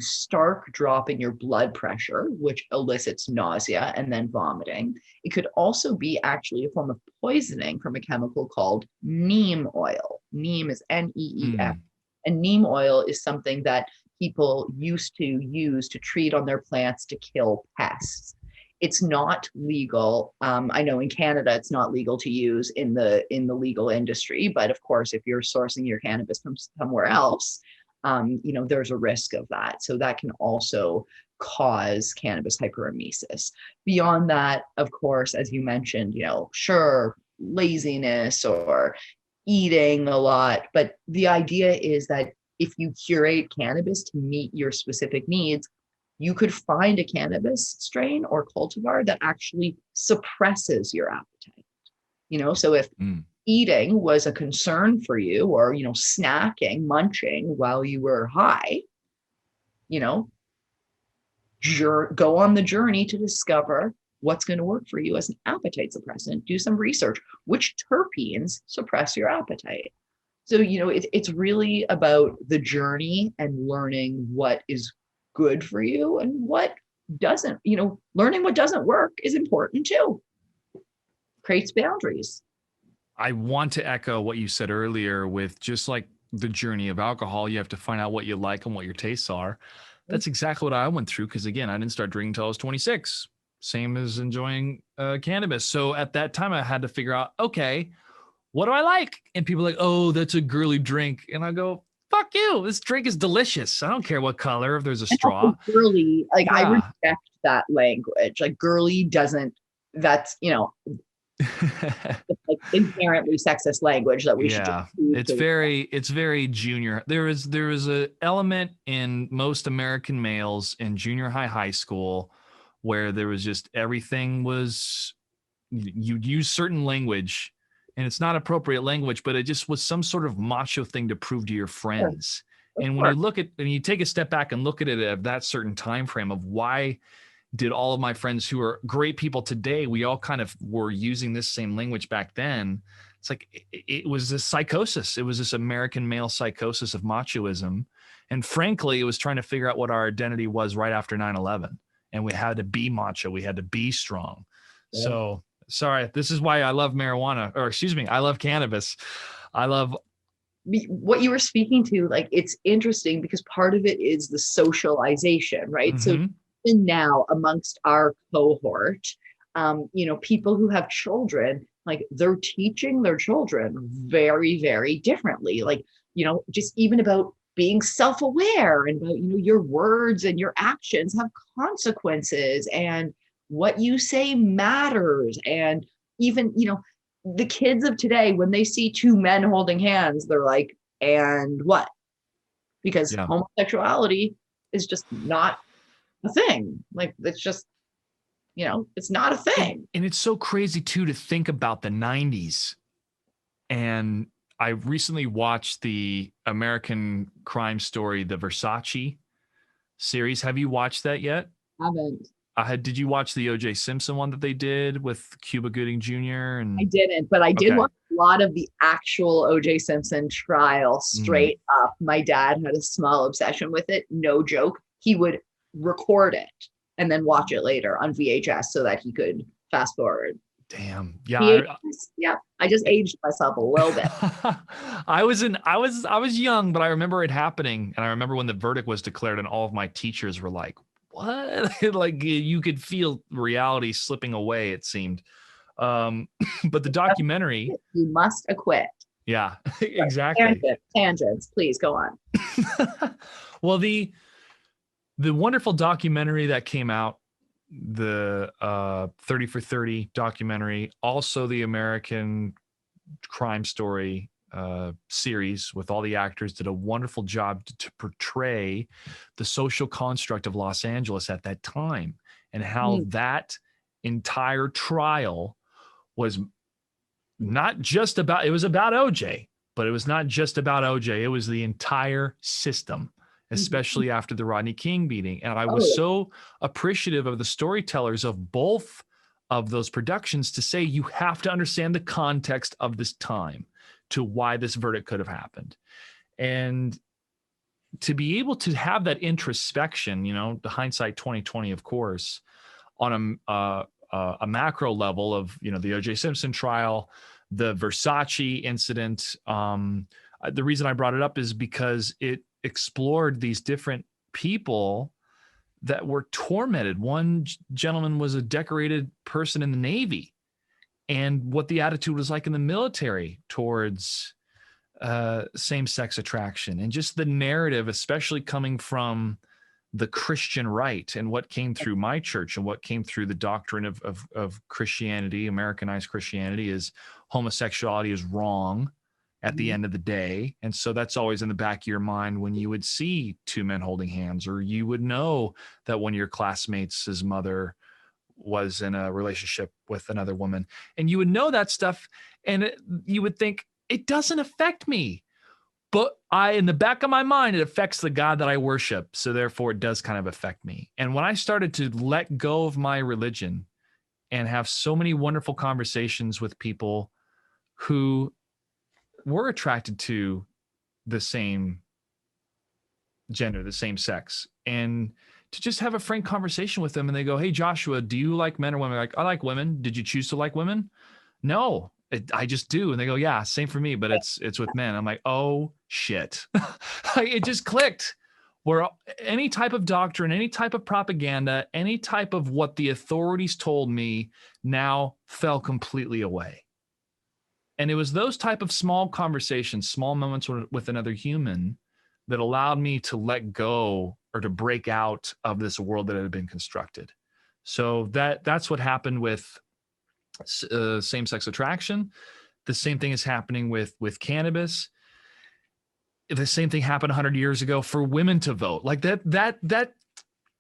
stark drop in your blood pressure, which elicits nausea and then vomiting. It could also be actually a form of poisoning from a chemical called neem oil. Neem is NEEM. And neem oil is something that people used to use to treat on their plants to kill pests. It's not legal. I know in Canada it's not legal to use in the legal industry, but of course, if you're sourcing your cannabis from somewhere else, there's a risk of that. So that can also cause cannabis hyperemesis. Beyond that, of course, as you mentioned, sure, laziness or eating a lot, but the idea is that if you curate cannabis to meet your specific needs, you could find a cannabis strain or cultivar that actually suppresses your appetite. So if eating was a concern for you, or, snacking, munching while you were high, go on the journey to discover what's going to work for you as an appetite suppressant. Do some research. Which terpenes suppress your appetite? So, it's really about the journey and learning what is good for you and what doesn't. Learning what doesn't work is important too. Creates boundaries. I want to echo what you said earlier with just like the journey of alcohol. You have to find out what you like and what your tastes are. That's exactly what I went through. Because again, I didn't start drinking until I was 26. Same as enjoying cannabis. So at that time I had to figure out, okay, what do I like? And people are like, oh, that's a girly drink. And I go, fuck you. This drink is delicious. I don't care what color, if there's a straw. Girly, I reject that language. Like girly doesn't, that's, like inherently sexist language that we should. It's very junior. There is a element in most American males in junior high school where there was just everything was, you'd use certain language and it's not appropriate language, but it just was some sort of macho thing to prove to your friends. Sure. And when you take a step back and look at it at that certain time frame of why did all of my friends who are great people today, we all kind of were using this same language back then. It's like, it was this psychosis. It was this American male psychosis of machoism. And frankly, it was trying to figure out what our identity was right after 9/11. And we had to be macho. We had to be strong. Yeah. So sorry, this is why I love marijuana, or excuse me, I love cannabis. I love what you were speaking to. Like, it's interesting because part of it is the socialization, right? Mm-hmm. So even now amongst our cohort, people who have children, like they're teaching their children very, very differently. Like, just even about being self-aware and about, your words and your actions have consequences and what you say matters. And even, the kids of today, when they see two men holding hands, they're like, and what? Because homosexuality is just not a thing. Like, it's just, it's not a thing. And it's so crazy too to think about the 90s. And I recently watched the American Crime Story, the Versace series. Have you watched that yet? Haven't. Did you watch the O.J. Simpson one that they did with Cuba Gooding Jr.? And I didn't, but I did watch a lot of the actual O.J. Simpson trial straight up. My dad had a small obsession with it. No joke. He would record it and then watch it later on VHS so that he could fast forward. Damn. Yeah. I just aged myself a little bit. I was young, but I remember it happening. And I remember when the verdict was declared and all of my teachers were like, what? Like, you could feel reality slipping away, it seemed. But the documentary, you must acquit. Yeah, exactly. Tangents, please go on. Well, the wonderful documentary that came out, the 30 for 30 documentary, also the American Crime Story series with all the actors, did a wonderful job to portray the social construct of Los Angeles at that time, and how that entire trial was not just about, it was about OJ, but it was not just about OJ. It was the entire system, especially after the Rodney King beating. And I was so appreciative of the storytellers of both of those productions to say, you have to understand the context of this time to why this verdict could have happened. And to be able to have that introspection, the hindsight 2020, of course, on a macro level of, the O.J. Simpson trial, the Versace incident. The reason I brought it up is because it explored these different people that were tormented. One gentleman was a decorated person in the Navy, and what the attitude was like in the military towards same-sex attraction, and just the narrative, especially coming from the Christian right and what came through my church and what came through the doctrine of Christianity, Americanized Christianity, is homosexuality is wrong at the end of the day. And so that's always in the back of your mind when you would see two men holding hands, or you would know that one of your classmates, his mother was in a relationship with another woman, and you would know that stuff, and you would think, it doesn't affect me. But in the back of my mind, it affects the God that I worship. So therefore it does kind of affect me. And when I started to let go of my religion and have so many wonderful conversations with people who were attracted to the same gender, the same sex, and to just have a frank conversation with them, and they go, hey, Joshua, do you like men or women? Like, I like women. Did you choose to like women? No. I just do. And they go, yeah, same for me, but it's with men. I'm like, oh shit. It just clicked, where any type of doctrine, any type of propaganda, any type of what the authorities told me now fell completely away. And it was those type of small conversations, small moments with another human, that allowed me to let go or to break out of this world that had been constructed. So that's what happened with same-sex attraction. The same thing is happening with cannabis. The same thing happened 100 years ago for women to vote. Like that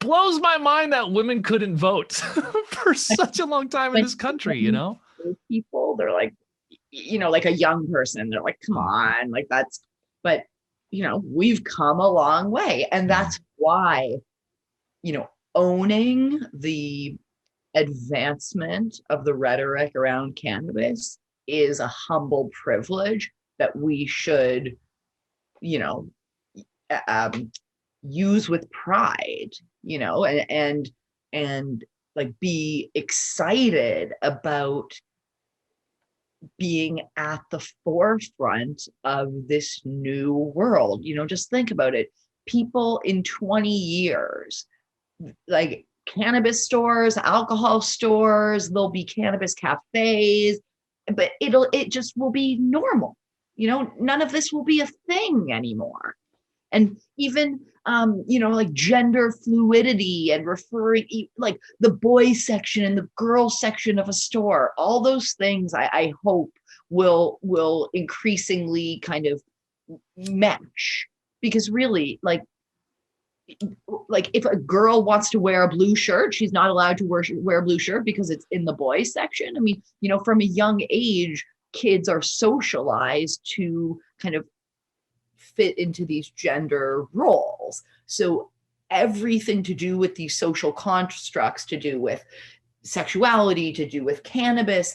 blows my mind that women couldn't vote for such a long time in this country, People, they're like, like a young person, they're like, come on, like that's, but we've come a long way. And that's why, owning the advancement of the rhetoric around cannabis is a humble privilege that we should, use with pride, and like be excited about being at the forefront of this new world. Just think about it. People in 20 years, like cannabis stores, alcohol stores, there'll be cannabis cafes, but it just will be normal. None of this will be a thing anymore. And even, like gender fluidity and referring, like the boys section and the girls section of a store, all those things I hope will increasingly kind of match. Because really, like if a girl wants to wear a blue shirt, she's not allowed to wear a blue shirt because it's in the boys section. I mean, from a young age, kids are socialized to kind of fit into these gender roles. So everything to do with these social constructs, to do with sexuality, to do with cannabis,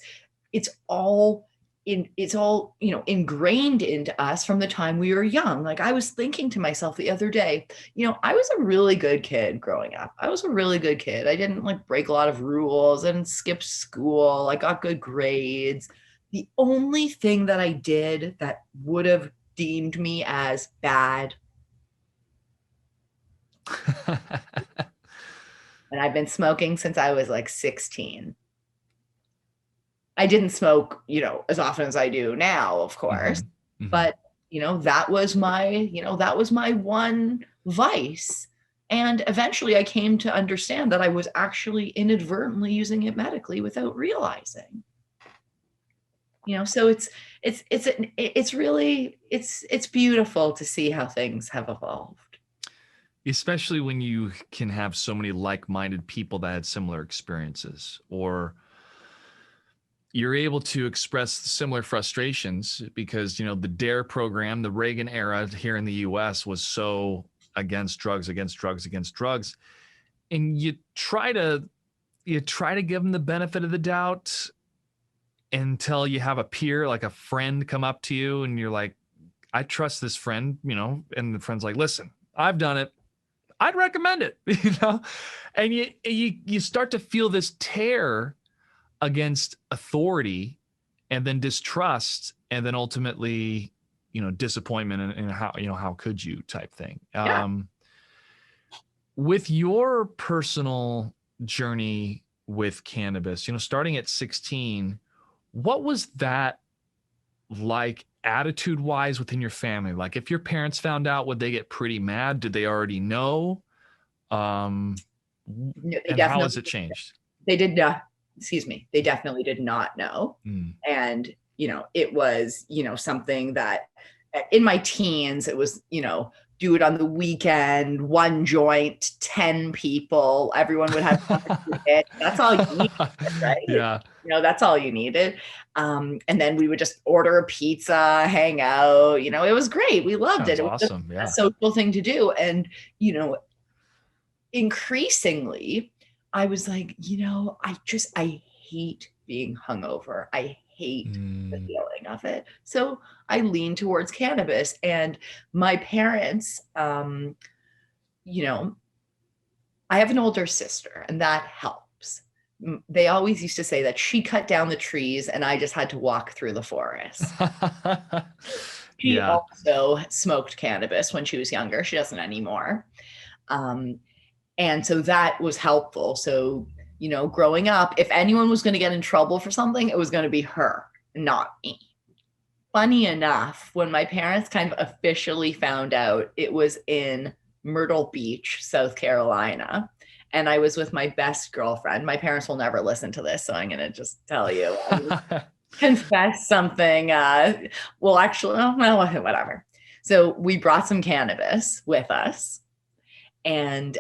it's all ingrained into us from the time we were young. Like I was thinking to myself the other day, I was a really good kid growing up. I was a really good kid. I didn't like break a lot of rules. I didn't skip school. I got good grades. The only thing that I did that would have deemed me as bad, and I've been smoking since I was like 16. I didn't smoke, as often as I do now, of course, Mm-hmm. Mm-hmm. but that was my one vice. And eventually I came to understand that I was actually inadvertently using it medically without realizing. So it's really beautiful to see how things have evolved. Especially when you can have so many like-minded people that had similar experiences, or you're able to express similar frustrations because, the DARE program, the Reagan era here in the US was so against drugs. And you try to give them the benefit of the doubt until you have a peer, like a friend, come up to you and you're like, I trust this friend, and the friend's like, listen, I've done it. I'd recommend it, and you start to feel this tear against authority, and then distrust, and then ultimately, disappointment, and how could you type thing. Yeah. With your personal journey with cannabis, starting at 16, what was that like attitude wise within your family? Like if your parents found out, would they get pretty mad? Did they already know? No, and how has it changed? They did not, excuse me, they definitely did not know. And, it was, something that in my teens, it was, do it on the weekend, one joint, 10 people, everyone would have it. That's all you needed, right? Yeah. That's all you needed. And then we would just order a pizza, hang out, it was great. We loved it. It was awesome. a social thing to do. And, increasingly, I was like, I hate being hungover. I hate the feeling of it. So I lean towards cannabis. And my parents, I have an older sister, and that helps. They always used to say that she cut down the trees and I just had to walk through the forest. She also smoked cannabis when she was younger. She doesn't anymore. And so that was helpful. So, growing up, if anyone was going to get in trouble for something, it was going to be her, not me. Funny enough, when my parents kind of officially found out, it was in Myrtle Beach, South Carolina. And I was with my best girlfriend. My parents will never listen to this, so I'm going to just tell you. Confess something. Whatever. So we brought some cannabis with us. And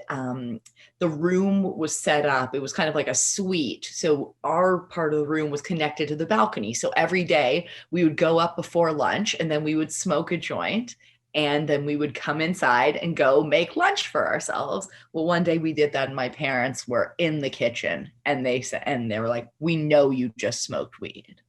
the room was set up. It was kind of like a suite. So our part of the room was connected to the balcony. So every day we would go up before lunch, and then we would smoke a joint, and then we would come inside and go make lunch for ourselves. Well, one day we did that, and my parents were in the kitchen, and they were like, "We know you just smoked weed."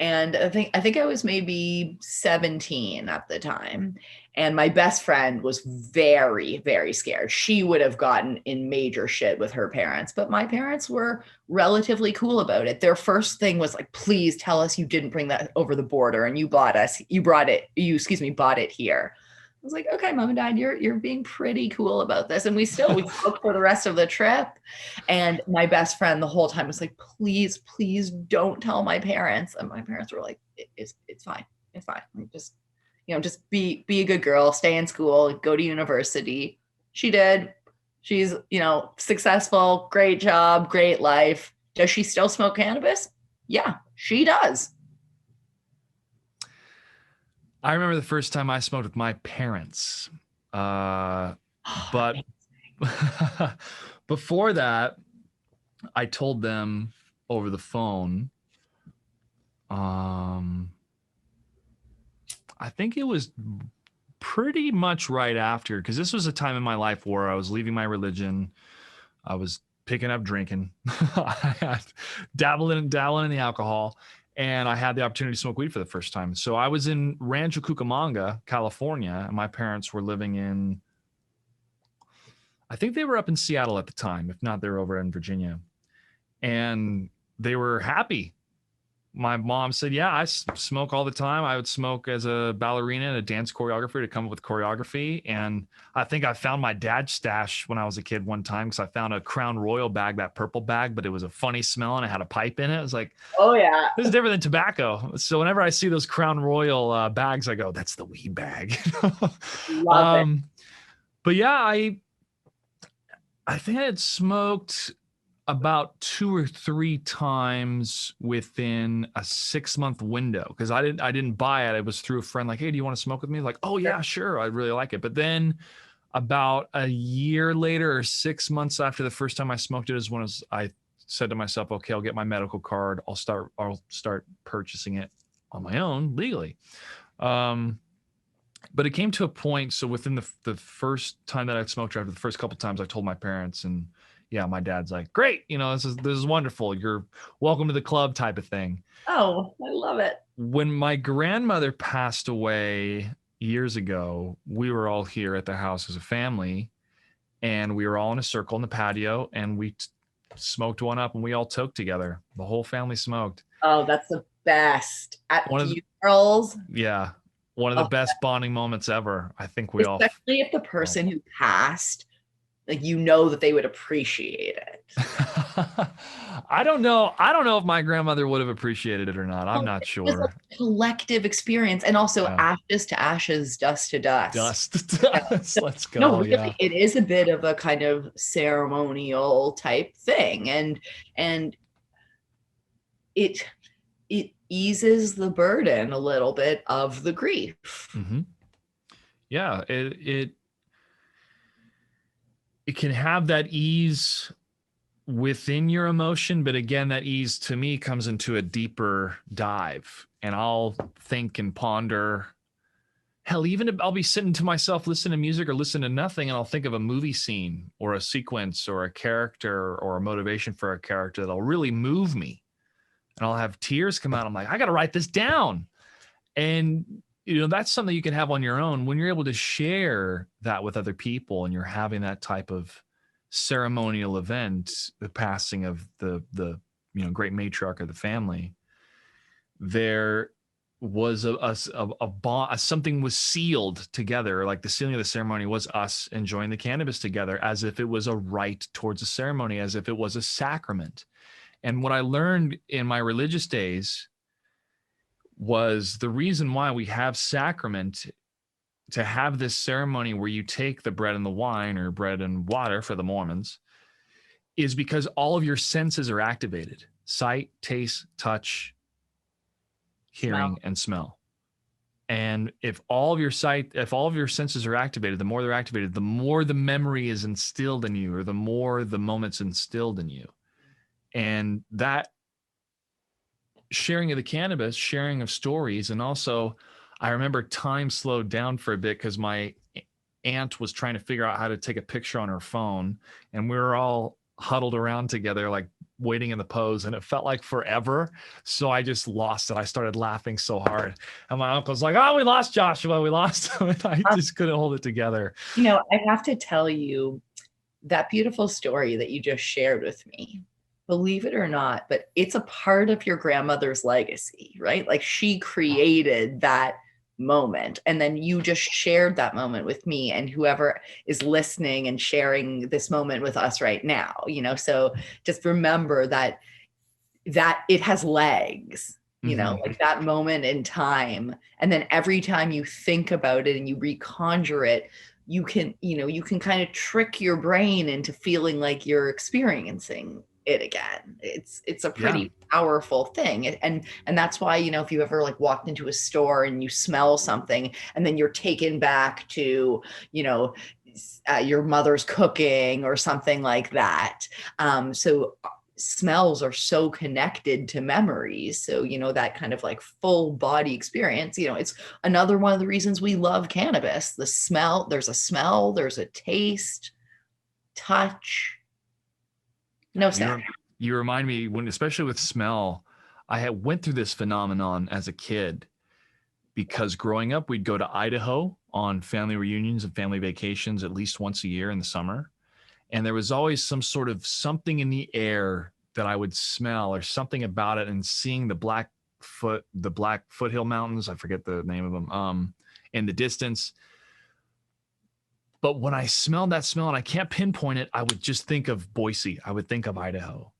And I think I was maybe 17 at the time. And my best friend was very, very scared. She would have gotten in major shit with her parents, but my parents were relatively cool about it. Their first thing was like, please tell us you didn't bring that over the border and you bought it here. I was like, okay, mom and dad, you're being pretty cool about this. And we spoke for the rest of the trip. And my best friend the whole time was like, please don't tell my parents. And my parents were like, it's fine. It's fine. Like, just, just be a good girl, stay in school, go to university. She did. She's, successful, great job, great life. Does she still smoke cannabis? Yeah, she does. I remember the first time I smoked with my parents. But before that, I told them over the phone. I think it was pretty much right after, because this was a time in my life where I was leaving my religion. I was picking up drinking. I had dabbling in the alcohol, and I had the opportunity to smoke weed for the first time. So I was in Rancho Cucamonga, California, and my parents were living in, I think they were up in Seattle at the time. If not, they were over in Virginia. And they were happy. My mom said, yeah, I smoke all the time. I would smoke as a ballerina and a dance choreographer to come up with choreography. And I think I found my dad's stash when I was a kid one time, because I found a Crown Royal bag, that purple bag, but it was a funny smell and it had a pipe in it. I was like, oh yeah, this is different than tobacco. So whenever I see those Crown Royal bags, I go, that's the weed bag. love it. But yeah, I think I had smoked about 2 or 3 times within a 6-month window, because I didn't buy it. It was through a friend, like, hey, do you want to smoke with me? Like, oh yeah, sure, I really like it. But then about a year later, or 6 months after the first time I smoked it, is when I said to myself, okay, I'll get my medical card. I'll start purchasing it on my own legally. But it came to a point. So within the first time that I smoked, after the first couple of times, I told my parents, and yeah, my dad's like, great, this is wonderful. You're welcome to the club, type of thing. Oh, I love it. When my grandmother passed away years ago, we were all here at the house as a family, and we were all in a circle in the patio, and we smoked one up, and we all toked together. The whole family smoked. Oh, that's the best. At funerals. Yeah. One of the best bonding moments ever. I think we all, especially if the person who passed, like, that they would appreciate it. I don't know if my grandmother would have appreciated it or not. I'm not sure. It's a collective experience, and also ashes to ashes, dust to dust. Dust to dust. Let's go. No, really, it is a bit of a kind of ceremonial type thing, and it eases the burden a little bit of the grief. Mm-hmm. Yeah, it can have that ease within your emotion, but again, that ease to me comes into a deeper dive, and I'll think and ponder. Hell, even I'll be sitting to myself, listening to music or listen to nothing, and I'll think of a movie scene or a sequence or a character or a motivation for a character that'll really move me. And I'll have tears come out. I'm like, I got to write this down. And, that's something you can have on your own when you're able to share that with other people, and you're having that type of ceremonial event, the passing of the great matriarch of the family. There was a bond, something was sealed together. Like the sealing of the ceremony was us enjoying the cannabis together, as if it was a rite towards a ceremony, as if it was a sacrament. And what I learned in my religious days was the reason why we have sacrament, to have this ceremony where you take the bread and the wine, or bread and water for the Mormons, is because all of your senses are activated: sight, taste, touch, hearing, and smell. And if all of your senses are activated, the more they're activated, the more the memory is instilled in you, or the more the moment's instilled in you. And that sharing of the cannabis, sharing of stories. And also, I remember time slowed down for a bit because my aunt was trying to figure out how to take a picture on her phone, and we were all huddled around together, like waiting in the pose, and it felt like forever. So I just lost it. I started laughing so hard, and my uncle's like, oh, we lost Joshua, we lost him. And I just couldn't hold it together. I have to tell you, that beautiful story that you just shared with me, believe it or not, but it's a part of your grandmother's legacy, right? Like, she created that moment, and then you just shared that moment with me and whoever is listening and sharing this moment with us right now. So just remember that it has legs. like that moment in time. And then every time you think about it and you reconjure it, you can kind of trick your brain into feeling like you're experiencing it again. It's a pretty powerful thing. And that's why, if you ever like walked into a store and you smell something and then you're taken back to, your mother's cooking or something like that. So smells are so connected to memories. So, that kind of like full body experience, it's another one of the reasons we love cannabis. The smell, there's a taste, touch, no sound. You remind me especially with smell, I went through this phenomenon as a kid because growing up, we'd go to Idaho on family reunions and family vacations at least once a year in the summer. And there was always some sort of something in the air that I would smell or something about it, and seeing the Black Foothill Mountains, I forget the name of them, in the distance. But when I smelled that smell, and I can't pinpoint it, I would just think of Boise. I would think of Idaho.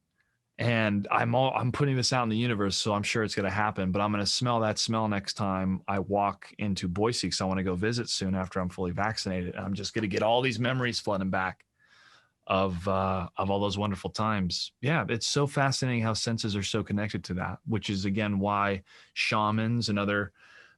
And I'm putting this out in the universe, so I'm sure it's going to happen, but I'm going to smell that smell next time I walk into Boise because I want to go visit soon after I'm fully vaccinated. And I'm just going to get all these memories flooding back of all those wonderful times. Yeah, it's so fascinating how senses are so connected to that, which is again why shamans and other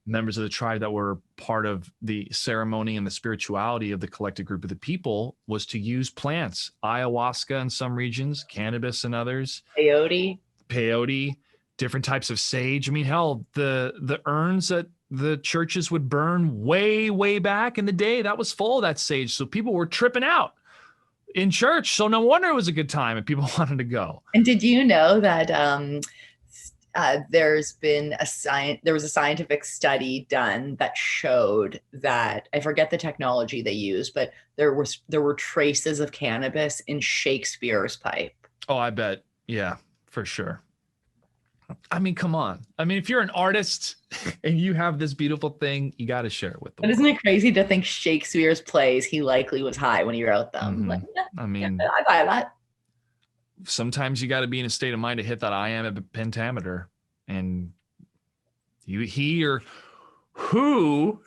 members of the tribe that were part of the ceremony and the spirituality of the collected group of the people was to use plants, ayahuasca in some regions, cannabis in others, peyote, different types of sage. I mean, hell, the urns that the churches would burn way back in the day, that was full of that sage. So people were tripping out in church. So no wonder it was a good time and people wanted to go. And did you know that there was a scientific study done that showed that, I forget the technology they used, but there were traces of cannabis in Shakespeare's pipe. Oh, I bet. Yeah, for sure. I mean, come on. I mean, if you're an artist and you have this beautiful thing, you got to share it with them. But isn't it crazy to think Shakespeare's plays, he likely was high when he wrote them? Like, I mean, I buy that. Sometimes you got to be in a state of mind to hit that iambic pentameter, and he or who,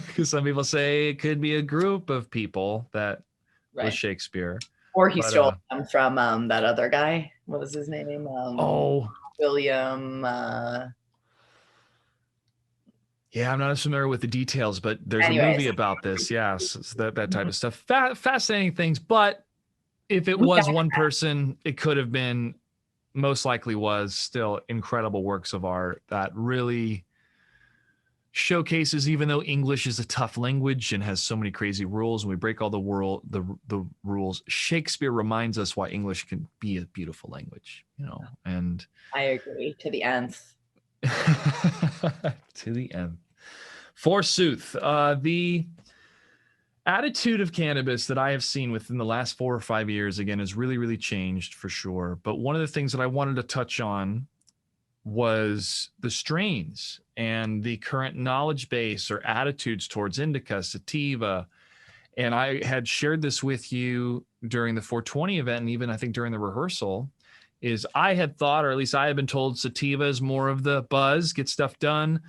because some people say it could be a group of people that was Shakespeare. Or he stole them from that other guy. What was his name? William. Yeah, I'm not as familiar with the details, but there's a movie about this. Yes, that type of stuff. Fascinating things. But if it was one person, it could have been, most likely was, still incredible works of art that really showcases, even though English is a tough language and has so many crazy rules and we break all the rules, Shakespeare reminds us why English can be a beautiful language, and I agree to the nth. To the end. Forsooth, the attitude of cannabis that I have seen within the last 4 or 5 years, again, has really, really changed for sure. But one of the things that I wanted to touch on was the strains and the current knowledge base or attitudes towards indica, sativa. And I had shared this with you during the 420 event, and even I think during the rehearsal, is I had thought, or at least I had been told, sativa is more of the buzz, get stuff done.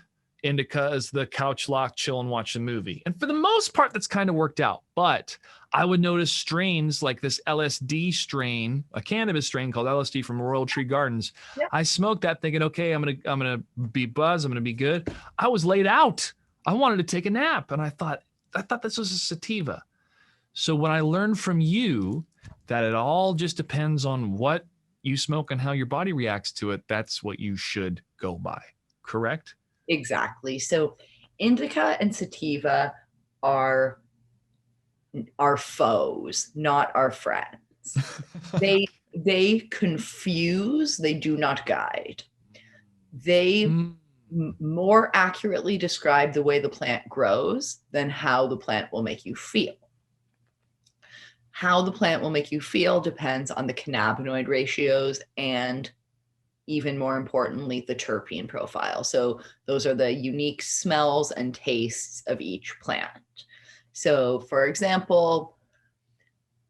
Indica is the couch lock, chill and watch a movie. And for the most part, that's kind of worked out. But I would notice strains like this LSD strain, a cannabis strain called LSD from Royal Tree Gardens. Yeah. I smoked that thinking, okay, I'm gonna be buzzed, I'm gonna be good. I was laid out. I wanted to take a nap, and I thought this was a sativa. So when I learned from you that it all just depends on what you smoke and how your body reacts to it, that's what you should go by. Correct? Exactly. So indica and sativa are our foes, not our friends. They confuse, they do not guide. They more accurately describe the way the plant grows than how the plant will make you feel. How the plant will make you feel depends on the cannabinoid ratios and, even more importantly, the terpene profile. So those are the unique smells and tastes of each plant. So for example,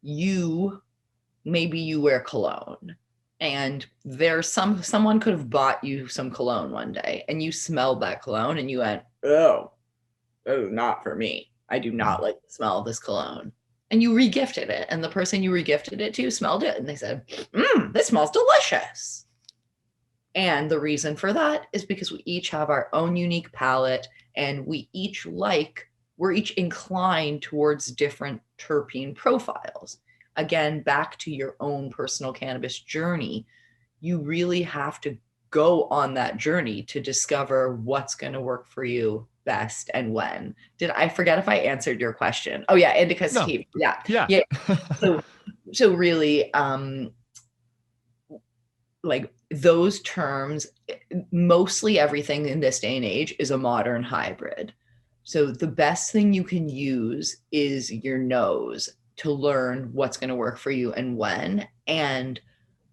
maybe you wear cologne. And there's someone could have bought you some cologne one day and you smelled that cologne and you went, oh, not for me. I do not like the smell of this cologne. And you regifted it. And the person you regifted it to smelled it and they said, this smells delicious. And the reason for that is because we each have our own unique palate and we're each inclined towards different terpene profiles. Again, back to your own personal cannabis journey, you really have to go on that journey to discover what's going to work for you best and when. Did I forget if I answered your question? Oh yeah, indica sativa. No. Yeah. So really, like those terms, mostly everything in this day and age is a modern hybrid. So the best thing you can use is your nose to learn what's going to work for you and when. And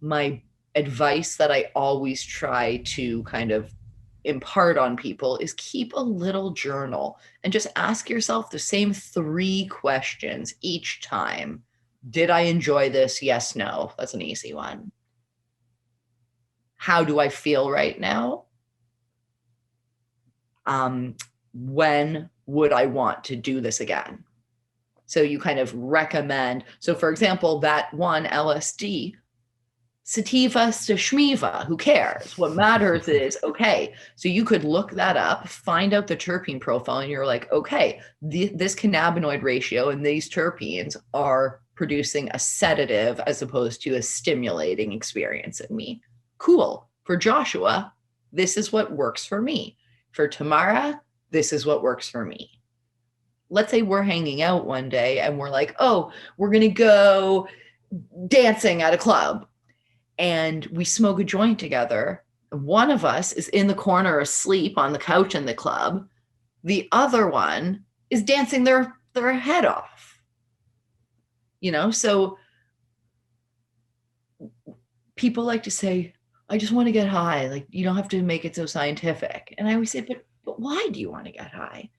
my advice that I always try to kind of impart on people is keep a little journal and just ask yourself the same 3 questions each time. Did I enjoy this? Yes, no. That's an easy one. How do I feel right now? When would I want to do this again? So you kind of recommend. So for example, that one LSD, sativa to shmiva, who cares? What matters is, okay, so you could look that up, find out the terpene profile, and you're like, okay, this cannabinoid ratio and these terpenes are producing a sedative as opposed to a stimulating experience in me. Cool. For Joshua, this is what works for me. For Tamara, this is what works for me. Let's say we're hanging out one day and we're like, oh, we're going to go dancing at a club. And we smoke a joint together. One of us is in the corner asleep on the couch in the club. The other one is dancing their head off. So people like to say, I just want to get high. Like, you don't have to make it so scientific. And I always say, but why do you want to get high?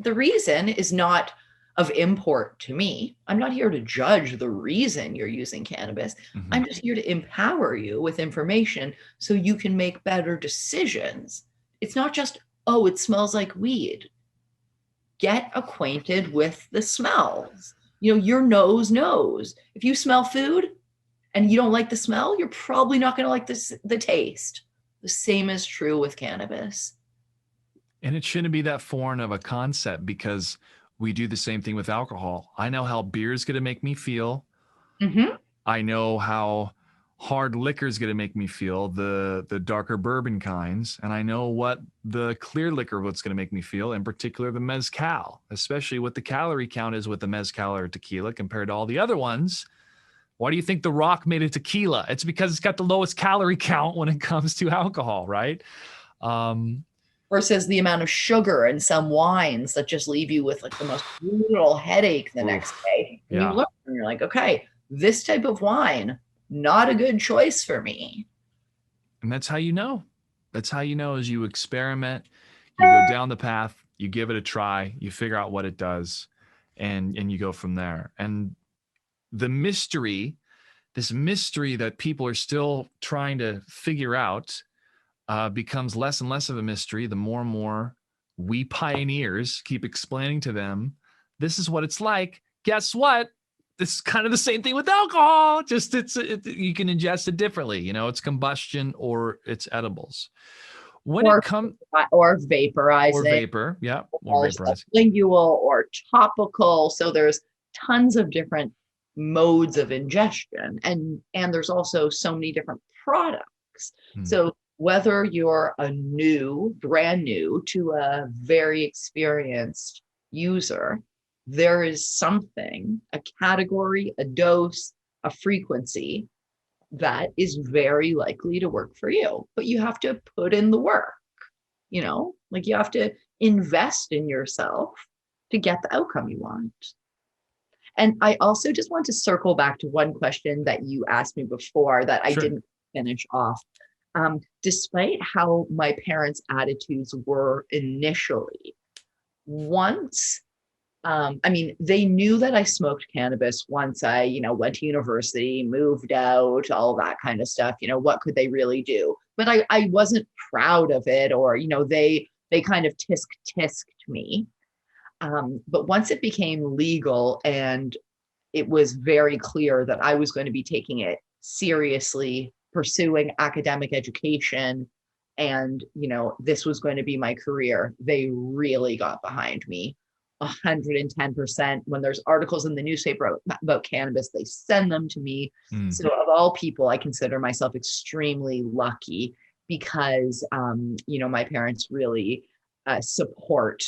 The reason is not of import to me. I'm not here to judge the reason you're using cannabis. Mm-hmm. I'm just here to empower you with information so you can make better decisions. It's not just, oh, it smells like weed. Get acquainted with the smells. Your nose knows. If you smell food and you don't like the smell, you're probably not going to like the taste. The same is true with cannabis. And it shouldn't be that foreign of a concept because we do the same thing with alcohol. I know how beer is going to make me feel. Mm-hmm. I know how hard liquor is going to make me feel, the darker bourbon kinds. And I know what the clear liquor, what's going to make me feel, in particular the mezcal, especially what the calorie count is with the mezcal or tequila compared to all the other ones. Why do you think The Rock made a tequila? It's because it's got the lowest calorie count when it comes to alcohol, right? Versus the amount of sugar in some wines that just leave you with like the most brutal headache the next day. And you look and you're like, okay, this type of wine, not a good choice for me. And that's how you know. That's how you know, as you experiment, you go down the path, you give it a try, you figure out what it does, and you go from there. And the mystery, this mystery that people are still trying to figure out, becomes less and less of a mystery the more and more we pioneers keep explaining to them, this is what it's like. Guess what? This is kind of the same thing with alcohol. Just you can ingest it differently. It's combustion or it's edibles. When it comes or vaporizing, or vapor, or sublingual or topical. So there's tons of different modes of ingestion, and there's also so many different products. So whether you're brand new to a very experienced user, there is something, a category, a dose, a frequency that is very likely to work for you. But you have to put in the work, like you have to invest in yourself to get the outcome you want. And I also just want to circle back to one question that you asked me before that I didn't finish off. Despite how my parents' attitudes were initially, once I mean, they knew that I smoked cannabis once I, went to university, moved out, all that kind of stuff. What could they really do? But I wasn't proud of it, or, they kind of tisked me. But once it became legal and it was very clear that I was going to be taking it seriously, pursuing academic education, and this was going to be my career, they really got behind me 110%. When there's articles in the newspaper about cannabis, they send them to me. So of all people, I consider myself extremely lucky because my parents really support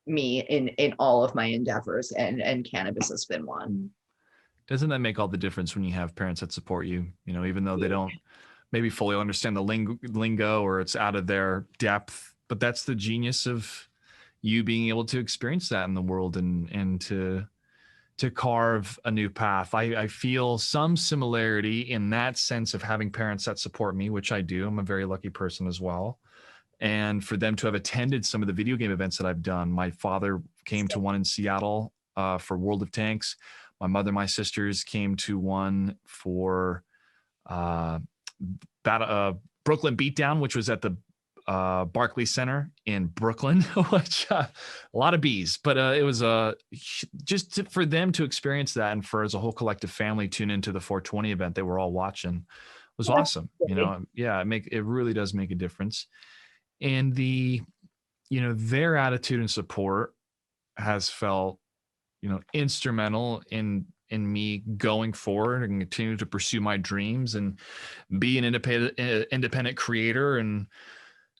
me in all of my endeavors, and cannabis has been one. Doesn't that make all the difference when you have parents that support you, even though they don't maybe fully understand the lingo or it's out of their depth, but that's the genius of you being able to experience that in the world and to carve a new path. I feel some similarity in that sense of having parents that support me, which I do. I'm a very lucky person as well. And for them to have attended some of the video game events that I've done. My father came to one in Seattle for World of Tanks. My mother, my sisters came to one for Brooklyn Beatdown, which was at the Barclays Center in Brooklyn, which a lot of bees, but it was for them to experience that, and for as a whole collective family tune into the 420 event they were all watching was awesome. Yeah, it really does make a difference. And their attitude and support has felt, instrumental in me going forward and continue to pursue my dreams and be an independent creator and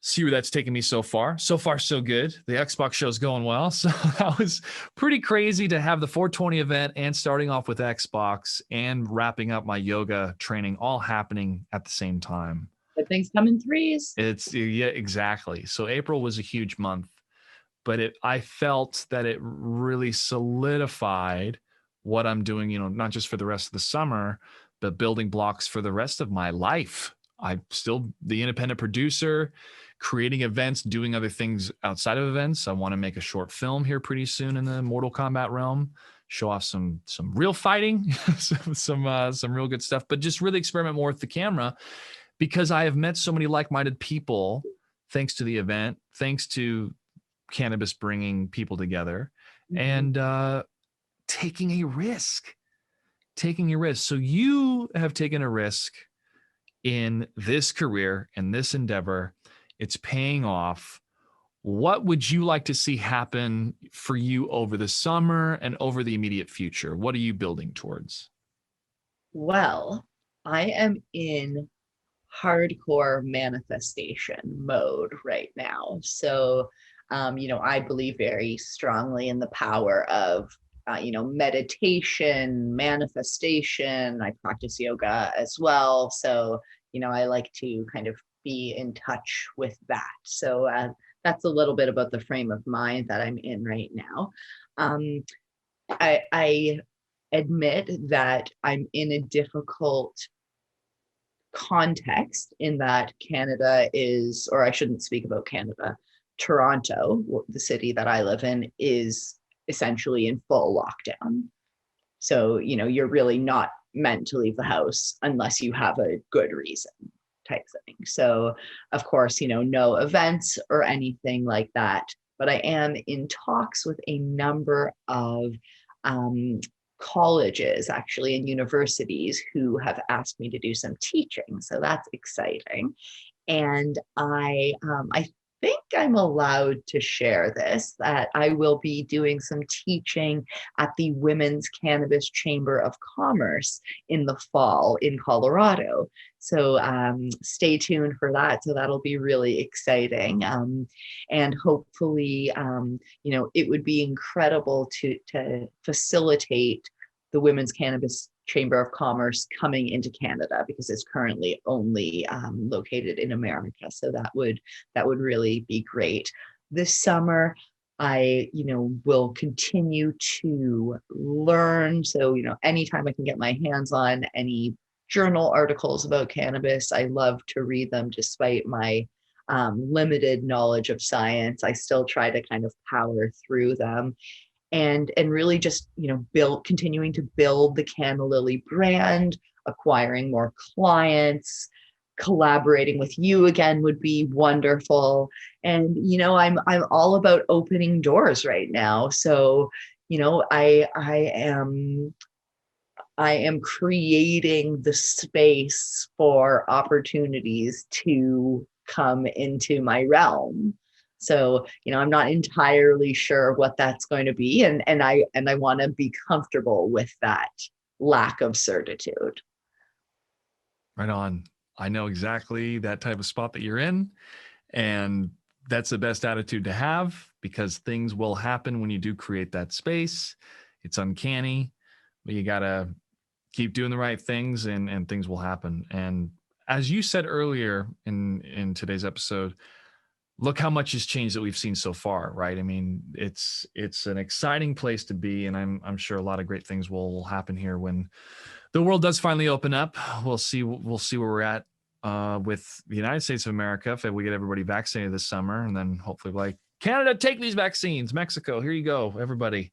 see where that's taken me so far. So far, so good. The Xbox show's going well. So that was pretty crazy to have the 420 event and starting off with Xbox and wrapping up my yoga training all happening at the same time. But things come in threes. Yeah, exactly. So April was a huge month, but I felt that it really solidified what I'm doing, not just for the rest of the summer, but building blocks for the rest of my life. I'm still the independent producer, creating events, doing other things outside of events. I want to make a short film here pretty soon in the Mortal Kombat realm, show off some real fighting, some real good stuff, but just really experiment more with the camera because I have met so many like-minded people thanks to the event, thanks to cannabis bringing people together, and taking a risk. So you have taken a risk in this career, in this endeavor. It's paying off. What would you like to see happen for you over the summer and over the immediate future? What are you building towards? Well, I am in hardcore manifestation mode right now. So, I believe very strongly in the power of, meditation, manifestation. I practice yoga as well. So, I like to kind of be in touch with that. So that's a little bit about the frame of mind that I'm in right now. I admit that I'm in a difficult context in that Canada is, or I shouldn't speak about Canada, Toronto, the city that I live in, is essentially in full lockdown. So, you're really not meant to leave the house unless you have a good reason type thing. So, of course, no events or anything like that. But I am in talks with a number of colleges actually and universities who have asked me to do some teaching. So that's exciting. And I think I'm allowed to share this, that I will be doing some teaching at the Women's Cannabis Chamber of Commerce in the fall in Colorado. So stay tuned for that. So that'll be really exciting. And hopefully, it would be incredible to facilitate the Women's Cannabis Chamber of Commerce coming into Canada, because it's currently only located in America. So that would really be great. This summer, I, will continue to learn. So, anytime I can get my hands on any journal articles about cannabis, I love to read them despite my limited knowledge of science. I still try to kind of power through them. and really just, continuing to build the Canna Lily brand, acquiring more clients, collaborating with you again would be wonderful. And I'm all about opening doors right now. So, I am creating the space for opportunities to come into my realm. So, I'm not entirely sure what that's going to be. And I want to be comfortable with that lack of certitude. Right on. I know exactly that type of spot that you're in. And that's the best attitude to have, because things will happen when you do create that space. It's uncanny, but you got to keep doing the right things, and things will happen. And as you said earlier in today's episode, look how much has changed that we've seen so far, right? I mean, it's an exciting place to be, and I'm sure a lot of great things will happen here when the world does finally open up. We'll see where we're at with the United States of America if we get everybody vaccinated this summer, and then hopefully, like, Canada, take these vaccines. Mexico, here you go, everybody.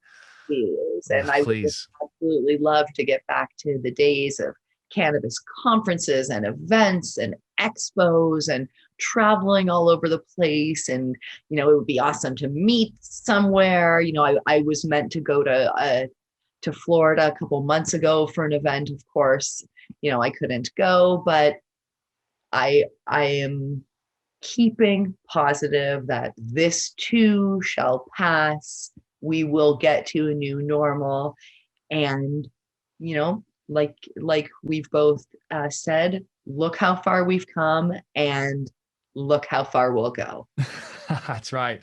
And I would absolutely love to get back to the days of cannabis conferences and events and expos and traveling all over the place. And, it would be awesome to meet somewhere. I was meant to go to Florida a couple months ago for an event. Of course, I couldn't go, but I am keeping positive that this too shall pass. We will get to a new normal. And, like we've both said, look how far we've come and look how far we'll go. That's right.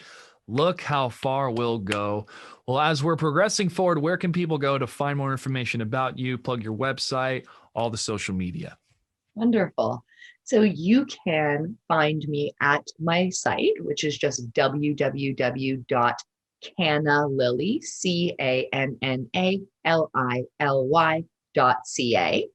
Look how far we'll go. Well, as we're progressing forward, where can people go to find more information about you, plug your website, all the social media? Wonderful. So you can find me at my site, which is just www.cannalily, CANNALILY.ca.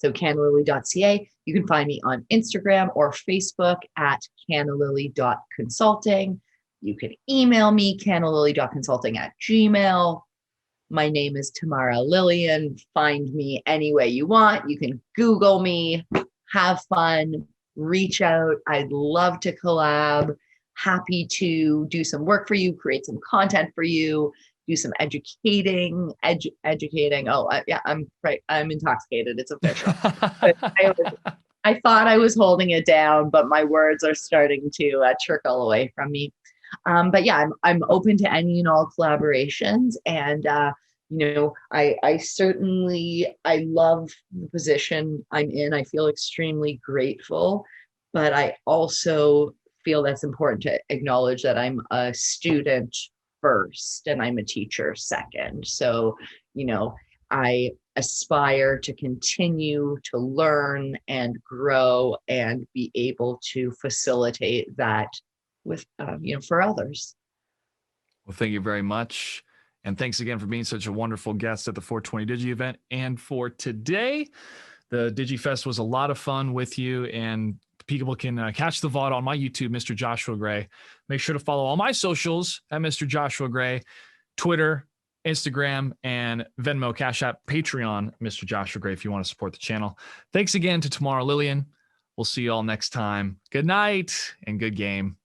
So cannalily.ca. You can find me on Instagram or Facebook at cannalily.consulting. You can email me, cannalily.consulting@gmail.com. My name is Tamara Lilien. Find me any way you want. You can Google me, have fun, reach out. I'd love to collab. Happy to do some work for you, create some content for you, do some educating. Oh, yeah, I'm right. I'm intoxicated. It's official. I thought I was holding it down, but my words are starting to trickle away from me. But yeah, I'm open to any and all collaborations. And, I certainly, I love the position I'm in. I feel extremely grateful, but I also feel that's important to acknowledge that I'm a student first and I'm a teacher second. So, I aspire to continue to learn and grow and be able to facilitate that with, for others. Well, thank you very much. And thanks again for being such a wonderful guest at the 420 Digi event. And for today, the DigiFest was a lot of fun with you, and people can catch the VOD on my YouTube, Mr. Joshua Gray. Make sure to follow all my socials at Mr. Joshua Gray, Twitter, Instagram, and Venmo, Cash App, Patreon, Mr. Joshua Gray, if you want to support the channel. Thanks again to Tamara Lilien. We'll see you all next time. Good night and good game.